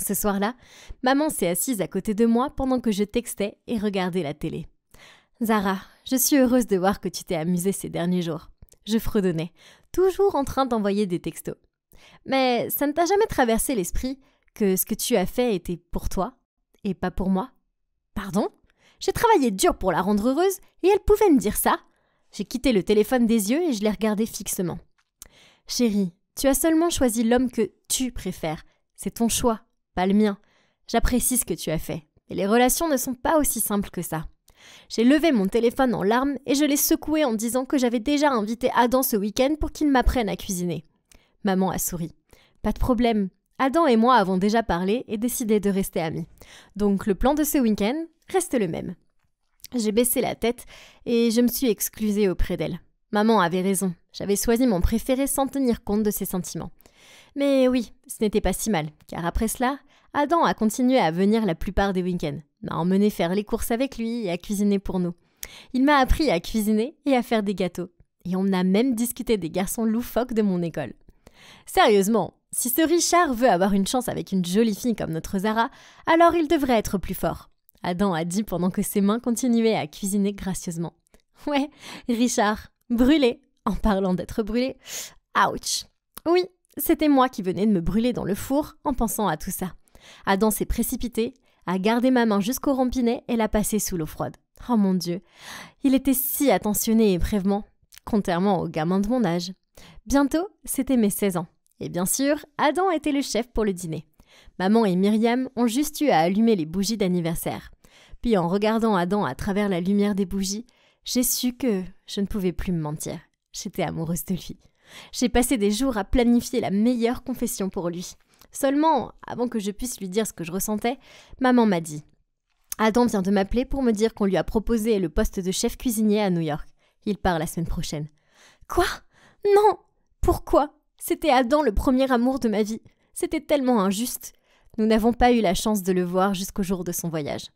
S1: Ce soir-là, maman s'est assise à côté de moi pendant que je textais et regardais la télé. « Zara, je suis heureuse de voir que tu t'es amusée ces derniers jours. » Je fredonnais, toujours en train d'envoyer des textos. « Mais ça ne t'a jamais traversé l'esprit que ce que tu as fait était pour toi et pas pour moi ? » « Pardon ? J'ai travaillé dur pour la rendre heureuse et elle pouvait me dire ça ?» J'ai quitté le téléphone des yeux et je l'ai regardé fixement. « Chérie, tu as seulement choisi l'homme que tu préfères. C'est ton choix, pas le mien. J'apprécie ce que tu as fait. Et les relations ne sont pas aussi simples que ça. » J'ai levé mon téléphone en larmes et je l'ai secoué en disant que j'avais déjà invité Adam ce week-end pour qu'il m'apprenne à cuisiner. Maman a souri. « Pas de problème. Adam et moi avons déjà parlé et décidé de rester amis. Donc le plan de ce week-end reste le même. » J'ai baissé la tête et je me suis excusée auprès d'elle. Maman avait raison. J'avais choisi mon préféré sans tenir compte de ses sentiments. Mais oui, ce n'était pas si mal, car après cela, Adam a continué à venir la plupart des week-ends, m'a emmené faire les courses avec lui et à cuisiner pour nous. Il m'a appris à cuisiner et à faire des gâteaux. Et on a même discuté des garçons loufoques de mon école. Sérieusement, si ce Richard veut avoir une chance avec une jolie fille comme notre Zara, alors il devrait être plus fort. Adam a dit pendant que ses mains continuaient à cuisiner gracieusement. Ouais, Richard, brûlé. En parlant d'être brûlé, ouch. Oui, c'était moi qui venais de me brûler dans le four en pensant à tout ça. Adam s'est précipité, a gardé ma main jusqu'au robinet et l'a passée sous l'eau froide. Oh mon Dieu, il était si attentionné et prévenant, contrairement aux gamins de mon âge. Bientôt, c'était mes 16 ans. Et bien sûr, Adam était le chef pour le dîner. Maman et Myriam ont juste eu à allumer les bougies d'anniversaire. Puis en regardant Adam à travers la lumière des bougies, j'ai su que je ne pouvais plus me mentir. J'étais amoureuse de lui. J'ai passé des jours à planifier la meilleure confession pour lui. Seulement, avant que je puisse lui dire ce que je ressentais, maman m'a dit « Adam vient de m'appeler pour me dire qu'on lui a proposé le poste de chef cuisinier à New York. Il part la semaine prochaine. » Quoi ? Non ! Pourquoi ? C'était Adam le premier amour de ma vie. C'était tellement injuste. Nous n'avons pas eu la chance de le voir jusqu'au jour de son voyage.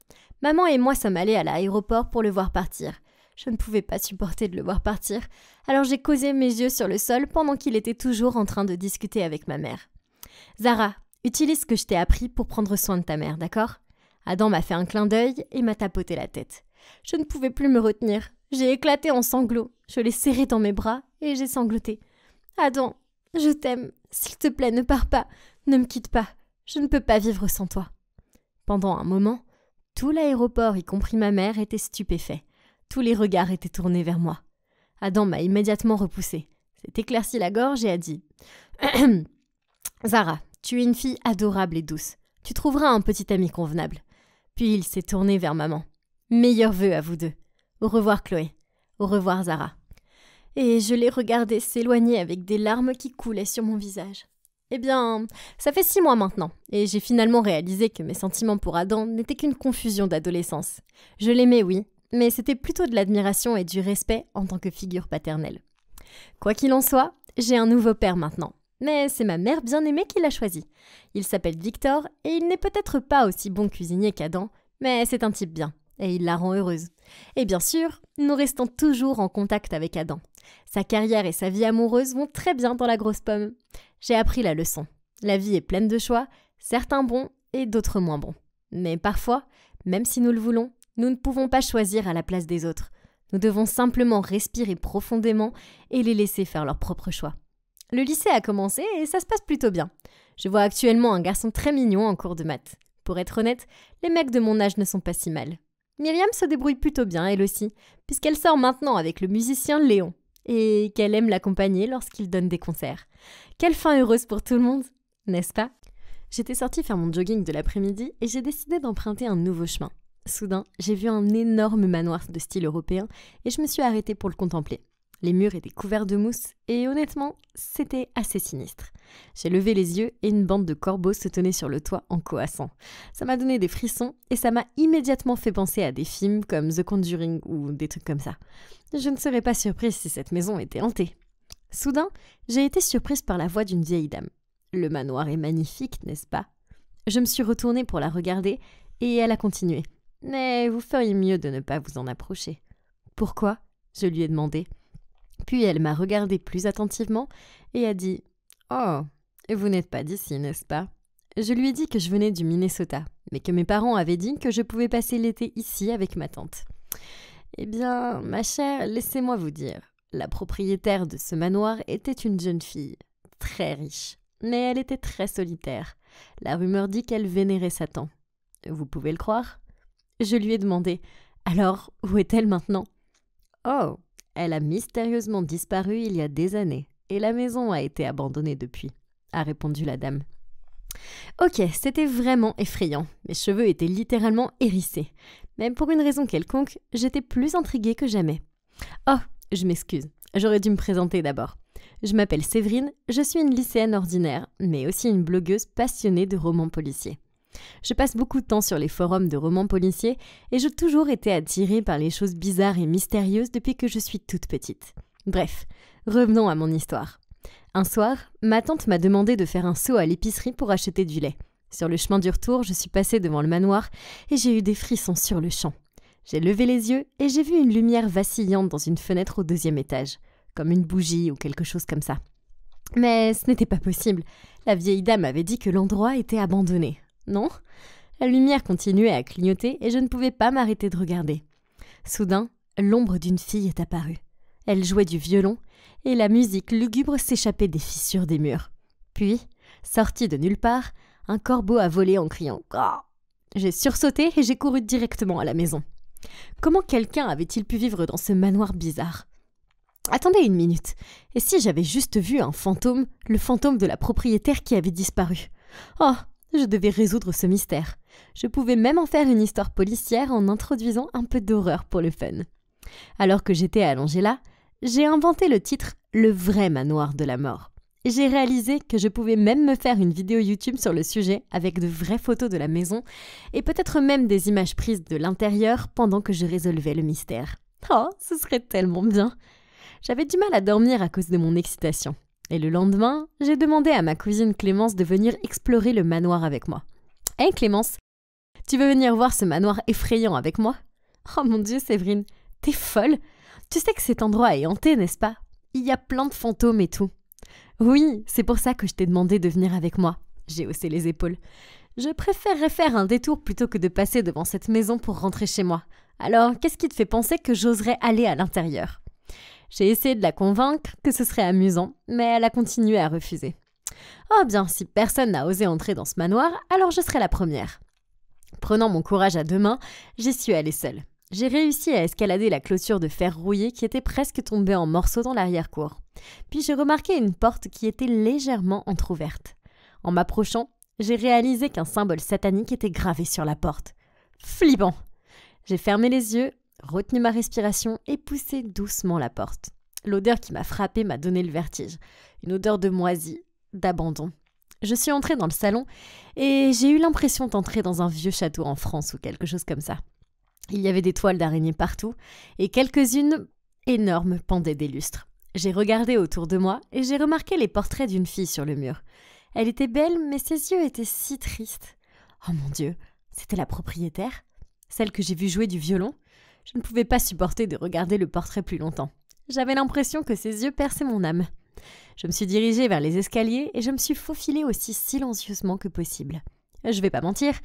S1: Maman et moi sommes allés à l'aéroport pour le voir partir. Je ne pouvais pas supporter de le voir partir, alors j'ai causé mes yeux sur le sol pendant qu'il était toujours en train de discuter avec ma mère. « Zara, utilise ce que je t'ai appris pour prendre soin de ta mère, d'accord ?» Adam m'a fait un clin d'œil et m'a tapoté la tête. Je ne pouvais plus me retenir. J'ai éclaté en sanglots. Je l'ai serré dans mes bras et j'ai sangloté. « Adam, je t'aime. S'il te plaît, ne pars pas. Ne me quitte pas. Je ne peux pas vivre sans toi. » Pendant un moment, tout l'aéroport, y compris ma mère, était stupéfait. Tous les regards étaient tournés vers moi. Adam m'a immédiatement repoussé. S'est éclairci la gorge et a dit « Zara, tu es une fille adorable et douce. Tu trouveras un petit ami convenable. » Puis il s'est tourné vers maman. « Meilleurs vœux à vous deux. Au revoir Chloé. Au revoir Zara. » Et je l'ai regardé s'éloigner avec des larmes qui coulaient sur mon visage. Eh bien, ça fait 6 mois maintenant, et j'ai finalement réalisé que mes sentiments pour Adam n'étaient qu'une confusion d'adolescence. Je l'aimais, oui, mais c'était plutôt de l'admiration et du respect en tant que figure paternelle. Quoi qu'il en soit, j'ai un nouveau père maintenant, mais c'est ma mère bien-aimée qui l'a choisi. Il s'appelle Victor, et il n'est peut-être pas aussi bon cuisinier qu'Adam, mais c'est un type bien, et il la rend heureuse. Et bien sûr, nous restons toujours en contact avec Adam. Sa carrière et sa vie amoureuse vont très bien dans la grosse pomme. J'ai appris la leçon. La vie est pleine de choix, certains bons et d'autres moins bons. Mais parfois, même si nous le voulons, nous ne pouvons pas choisir à la place des autres. Nous devons simplement respirer profondément et les laisser faire leur propre choix. Le lycée a commencé et ça se passe plutôt bien. Je vois actuellement un garçon très mignon en cours de maths. Pour être honnête, les mecs de mon âge ne sont pas si mal. Myriam se débrouille plutôt bien, elle aussi, puisqu'elle sort maintenant avec le musicien Léon, et qu'elle aime l'accompagner lorsqu'il donne des concerts. Quelle fin heureuse pour tout le monde, n'est-ce pas? J'étais sortie faire mon jogging de l'après-midi et j'ai décidé d'emprunter un nouveau chemin. Soudain, j'ai vu un énorme manoir de style européen et je me suis arrêtée pour le contempler. Les murs étaient couverts de mousse et honnêtement, c'était assez sinistre. J'ai levé les yeux et une bande de corbeaux se tenait sur le toit en coassant. Ça m'a donné des frissons et ça m'a immédiatement fait penser à des films comme The Conjuring ou des trucs comme ça. Je ne serais pas surprise si cette maison était hantée. Soudain, j'ai été surprise par la voix d'une vieille dame. Le manoir est magnifique, n'est-ce pas? Je me suis retournée pour la regarder et elle a continué. Mais vous feriez mieux de ne pas vous en approcher. Pourquoi? Je lui ai demandé. Puis elle m'a regardé plus attentivement et a dit « Oh, vous n'êtes pas d'ici, n'est-ce pas ?» Je lui ai dit que je venais du Minnesota, mais que mes parents avaient dit que je pouvais passer l'été ici avec ma tante. Eh bien, ma chère, laissez-moi vous dire, la propriétaire de ce manoir était une jeune fille, très riche, mais elle était très solitaire. La rumeur dit qu'elle vénérait Satan. Vous pouvez le croire? Je lui ai demandé « Alors, où est-elle maintenant ?»« Oh, elle a mystérieusement disparu il y a des années, et la maison a été abandonnée depuis, » a répondu la dame. Ok, c'était vraiment effrayant. Mes cheveux étaient littéralement hérissés. Mais pour une raison quelconque, j'étais plus intriguée que jamais. Oh, je m'excuse, j'aurais dû me présenter d'abord. Je m'appelle Séverine, je suis une lycéenne ordinaire, mais aussi une blogueuse passionnée de romans policiers. Je passe beaucoup de temps sur les forums de romans policiers et j'ai toujours été attirée par les choses bizarres et mystérieuses depuis que je suis toute petite. Bref, revenons à mon histoire. Un soir, ma tante m'a demandé de faire un saut à l'épicerie pour acheter du lait. Sur le chemin du retour, je suis passée devant le manoir et j'ai eu des frissons sur le champ. J'ai levé les yeux et j'ai vu une lumière vacillante dans une fenêtre au 2e étage, comme une bougie ou quelque chose comme ça. Mais ce n'était pas possible. La vieille dame avait dit que l'endroit était abandonné. Non, la lumière continuait à clignoter et je ne pouvais pas m'arrêter de regarder. Soudain, l'ombre d'une fille est apparue. Elle jouait du violon et la musique lugubre s'échappait des fissures des murs. Puis, sorti de nulle part, un corbeau a volé en criant « Grrr !» J'ai sursauté et j'ai couru directement à la maison. Comment quelqu'un avait-il pu vivre dans ce manoir bizarre? Attendez une minute, et si j'avais juste vu un fantôme, le fantôme de la propriétaire qui avait disparu? Oh, je devais résoudre ce mystère. Je pouvais même en faire une histoire policière en introduisant un peu d'horreur pour le fun. Alors que j'étais allongée là, j'ai inventé le titre « Le vrai manoir de la mort ». J'ai réalisé que je pouvais même me faire une vidéo YouTube sur le sujet avec de vraies photos de la maison et peut-être même des images prises de l'intérieur pendant que je résolvais le mystère. Oh, ce serait tellement bien! J'avais du mal à dormir à cause de mon excitation. Et le lendemain, j'ai demandé à ma cousine Clémence de venir explorer le manoir avec moi. « Hey Clémence, tu veux venir voir ce manoir effrayant avec moi ?»« Oh mon Dieu Séverine, t'es folle! Tu sais que cet endroit est hanté, n'est-ce pas? Il y a plein de fantômes et tout. » « Oui, c'est pour ça que je t'ai demandé de venir avec moi. » J'ai haussé les épaules. « Je préférerais faire un détour plutôt que de passer devant cette maison pour rentrer chez moi. Alors, qu'est-ce qui te fait penser que j'oserais aller à l'intérieur ?» J'ai essayé de la convaincre que ce serait amusant, mais elle a continué à refuser. « Oh bien, si personne n'a osé entrer dans ce manoir, alors je serai la première. » Prenant mon courage à 2 mains, j'y suis allée seule. J'ai réussi à escalader la clôture de fer rouillé qui était presque tombée en morceaux dans l'arrière-cour. Puis j'ai remarqué une porte qui était légèrement entr'ouverte. En m'approchant, j'ai réalisé qu'un symbole satanique était gravé sur la porte. Flippant! J'ai fermé les yeux, retenu ma respiration et poussé doucement la porte. L'odeur qui m'a frappée m'a donné le vertige. Une odeur de moisi, d'abandon. Je suis entrée dans le salon et j'ai eu l'impression d'entrer dans un vieux château en France ou quelque chose comme ça. Il y avait des toiles d'araignées partout et quelques-unes énormes pendaient des lustres. J'ai regardé autour de moi et j'ai remarqué les portraits d'une fille sur le mur. Elle était belle, mais ses yeux étaient si tristes. Oh mon Dieu, c'était la propriétaire? Celle que j'ai vue jouer du violon? Je ne pouvais pas supporter de regarder le portrait plus longtemps. J'avais l'impression que ses yeux perçaient mon âme. Je me suis dirigée vers les escaliers et je me suis faufilée aussi silencieusement que possible. Je vais pas mentir,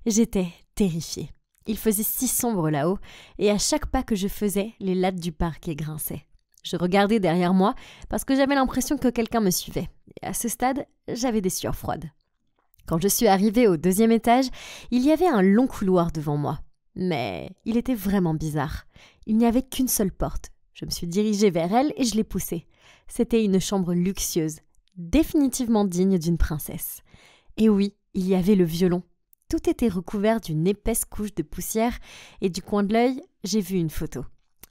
S1: j'étais terrifiée. Il faisait si sombre là-haut, et à chaque pas que je faisais, les lattes du parquet grinçaient. Je regardais derrière moi parce que j'avais l'impression que quelqu'un me suivait. Et à ce stade, j'avais des sueurs froides. Quand je suis arrivée au 2e étage, il y avait un long couloir devant moi. Mais il était vraiment bizarre. Il n'y avait qu'une seule porte. Je me suis dirigée vers elle et je l'ai poussée. C'était une chambre luxueuse, définitivement digne d'une princesse. Et oui, il y avait le violon. Tout était recouvert d'une épaisse couche de poussière et du coin de l'œil, j'ai vu une photo.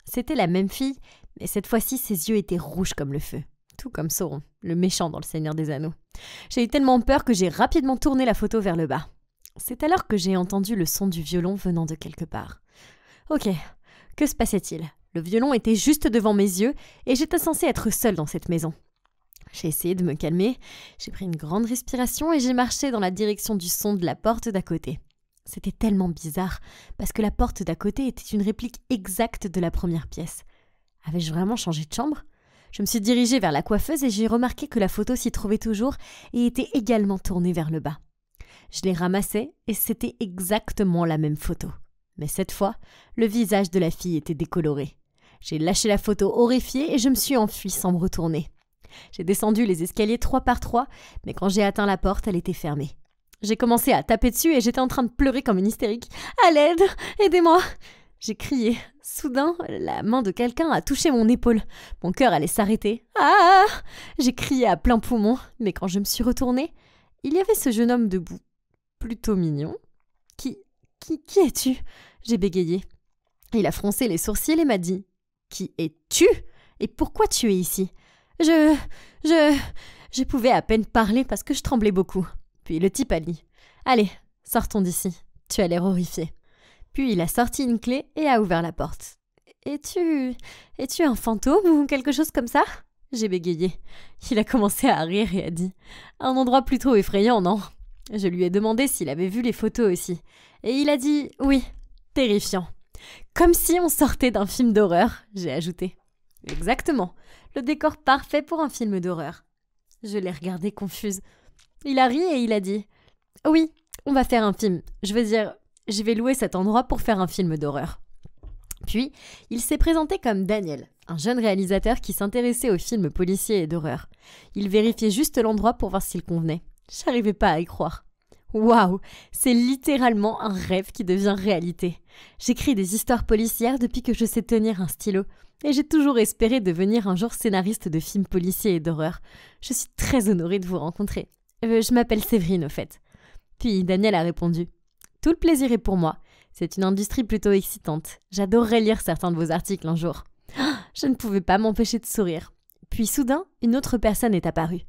S1: C'était la même fille, mais cette fois-ci, ses yeux étaient rouges comme le feu. Tout comme Sauron, le méchant dans Le Seigneur des Anneaux. J'ai eu tellement peur que j'ai rapidement tourné la photo vers le bas. C'est alors que j'ai entendu le son du violon venant de quelque part. Ok, que se passait-il ? Le violon était juste devant mes yeux et j'étais censée être seule dans cette maison. J'ai essayé de me calmer, j'ai pris une grande respiration et j'ai marché dans la direction du son de la porte d'à côté. C'était tellement bizarre, parce que la porte d'à côté était une réplique exacte de la première pièce. Avais-je vraiment changé de chambre ? Je me suis dirigée vers la coiffeuse et j'ai remarqué que la photo s'y trouvait toujours et était également tournée vers le bas. Je les ramassais et c'était exactement la même photo. Mais cette fois, le visage de la fille était décoloré. J'ai lâché la photo horrifiée et je me suis enfuie sans me retourner. J'ai descendu les escaliers 3 par 3, mais quand j'ai atteint la porte, elle était fermée. J'ai commencé à taper dessus et j'étais en train de pleurer comme une hystérique. « À l'aide ! Aidez-moi !» J'ai crié. Soudain, la main de quelqu'un a touché mon épaule. Mon cœur allait s'arrêter. « Ah !» J'ai crié à plein poumon, mais quand je me suis retournée, il y avait ce jeune homme debout. Plutôt mignon. « Qui es-tu » J'ai bégayé. Il a froncé les sourcils et m'a dit « Qui es-tu ? Et pourquoi tu es ici ?» Je pouvais à peine parler parce que je tremblais beaucoup. Puis le type a dit « Allez, sortons d'ici. Tu as l'air horrifié. » Puis il a sorti une clé et a ouvert la porte. « Es-tu un fantôme ou quelque chose comme ça ?» J'ai bégayé. Il a commencé à rire et a dit « Un endroit plutôt effrayant, non ?» Je lui ai demandé s'il avait vu les photos aussi. Et il a dit « Oui, terrifiant. » Comme si on sortait d'un film d'horreur, j'ai ajouté. Exactement, le décor parfait pour un film d'horreur. Je l'ai regardé confuse. Il a ri et il a dit « Oui, on va faire un film. Je vais louer cet endroit pour faire un film d'horreur. » Puis, il s'est présenté comme Daniel, un jeune réalisateur qui s'intéressait aux films policiers et d'horreur. Il vérifiait juste l'endroit pour voir s'il convenait. J'arrivais pas à y croire. Waouh, c'est littéralement un rêve qui devient réalité. J'écris des histoires policières depuis que je sais tenir un stylo. Et j'ai toujours espéré devenir un jour scénariste de films policiers et d'horreur. Je suis très honorée de vous rencontrer. Je m'appelle Séverine, au fait. Puis Daniel a répondu. Tout le plaisir est pour moi. C'est une industrie plutôt excitante. J'adorerais lire certains de vos articles un jour. Je ne pouvais pas m'empêcher de sourire. Puis soudain, une autre personne est apparue.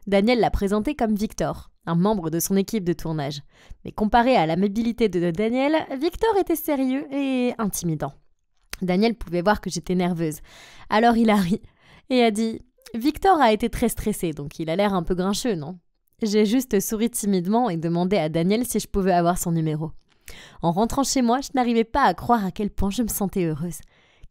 S1: Daniel l'a présenté comme Victor, un membre de son équipe de tournage. Mais comparé à l'amabilité de Daniel, Victor était sérieux et intimidant. Daniel pouvait voir que j'étais nerveuse. Alors il a ri et a dit « Victor a été très stressé, donc il a l'air un peu grincheux, non ?» J'ai juste souri timidement et demandé à Daniel si je pouvais avoir son numéro. En rentrant chez moi, je n'arrivais pas à croire à quel point je me sentais heureuse.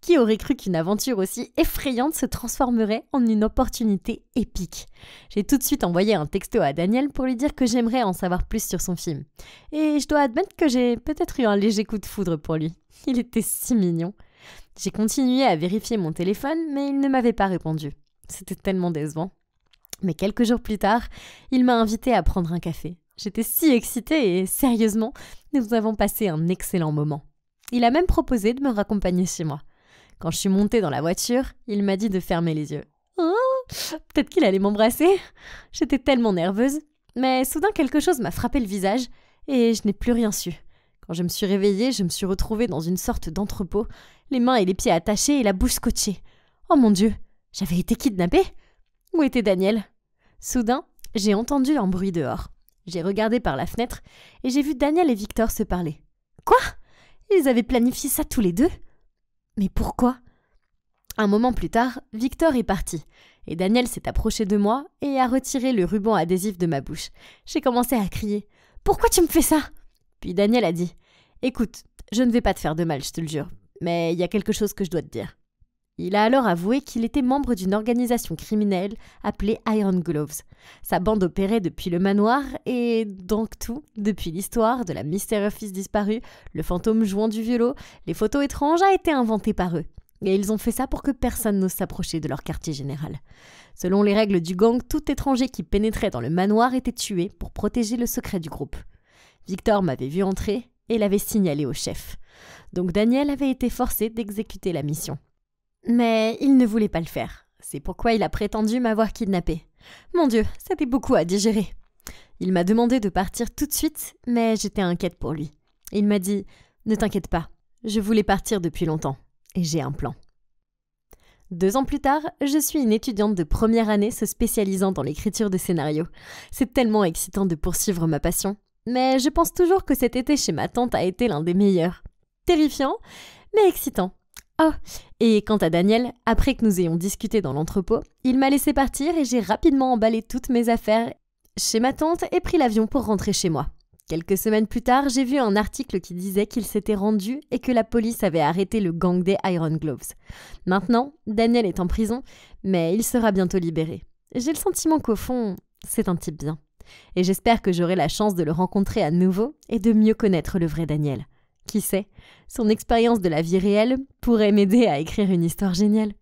S1: Qui aurait cru qu'une aventure aussi effrayante se transformerait en une opportunité épique ? J'ai tout de suite envoyé un texto à Daniel pour lui dire que j'aimerais en savoir plus sur son film. Et je dois admettre que j'ai peut-être eu un léger coup de foudre pour lui. Il était si mignon. J'ai continué à vérifier mon téléphone, mais il ne m'avait pas répondu. C'était tellement décevant. Mais quelques jours plus tard, il m'a invité à prendre un café. J'étais si excitée et, sérieusement, nous avons passé un excellent moment. Il a même proposé de me raccompagner chez moi. Quand je suis montée dans la voiture, il m'a dit de fermer les yeux. Oh, peut-être qu'il allait m'embrasser. J'étais tellement nerveuse. Mais soudain, quelque chose m'a frappé le visage et je n'ai plus rien su. Quand je me suis réveillée, je me suis retrouvée dans une sorte d'entrepôt, les mains et les pieds attachés et la bouche scotchée. Oh mon Dieu, j'avais été kidnappée ? Où était Daniel ? Soudain, j'ai entendu un bruit dehors. J'ai regardé par la fenêtre et j'ai vu Daniel et Victor se parler. Quoi ? Ils avaient planifié ça tous les deux ? Mais pourquoi ? Un moment plus tard, Victor est parti et Daniel s'est approché de moi et a retiré le ruban adhésif de ma bouche. J'ai commencé à crier « Pourquoi tu me fais ça ?» Puis Daniel a dit « Écoute, je ne vais pas te faire de mal, je te le jure, mais il y a quelque chose que je dois te dire. » Il a alors avoué qu'il était membre d'une organisation criminelle appelée Iron Gloves. Sa bande opérait depuis le manoir et donc tout, depuis l'histoire de la mystérieuse fille disparue, le fantôme jouant du violon, les photos étranges a été inventé par eux. Et ils ont fait ça pour que personne n'ose s'approcher de leur quartier général. Selon les règles du gang, tout étranger qui pénétrait dans le manoir était tué pour protéger le secret du groupe. Victor m'avait vu entrer et l'avait signalé au chef. Donc Daniel avait été forcé d'exécuter la mission. Mais il ne voulait pas le faire. C'est pourquoi il a prétendu m'avoir kidnappé. Mon Dieu, c'était beaucoup à digérer. Il m'a demandé de partir tout de suite, mais j'étais inquiète pour lui. Il m'a dit « Ne t'inquiète pas, je voulais partir depuis longtemps, et j'ai un plan. » 2 ans plus tard, je suis une étudiante de première année se spécialisant dans l'écriture de scénarios. C'est tellement excitant de poursuivre ma passion, mais je pense toujours que cet été chez ma tante a été l'un des meilleurs. Terrifiant, mais excitant. Oh, et quant à Daniel, après que nous ayons discuté dans l'entrepôt, il m'a laissé partir et j'ai rapidement emballé toutes mes affaires chez ma tante et pris l'avion pour rentrer chez moi. Quelques semaines plus tard, j'ai vu un article qui disait qu'il s'était rendu et que la police avait arrêté le gang des Iron Gloves. Maintenant, Daniel est en prison, mais il sera bientôt libéré. J'ai le sentiment qu'au fond, c'est un type bien. Et j'espère que j'aurai la chance de le rencontrer à nouveau et de mieux connaître le vrai Daniel. Qui sait, son expérience de la vie réelle pourrait m'aider à écrire une histoire géniale.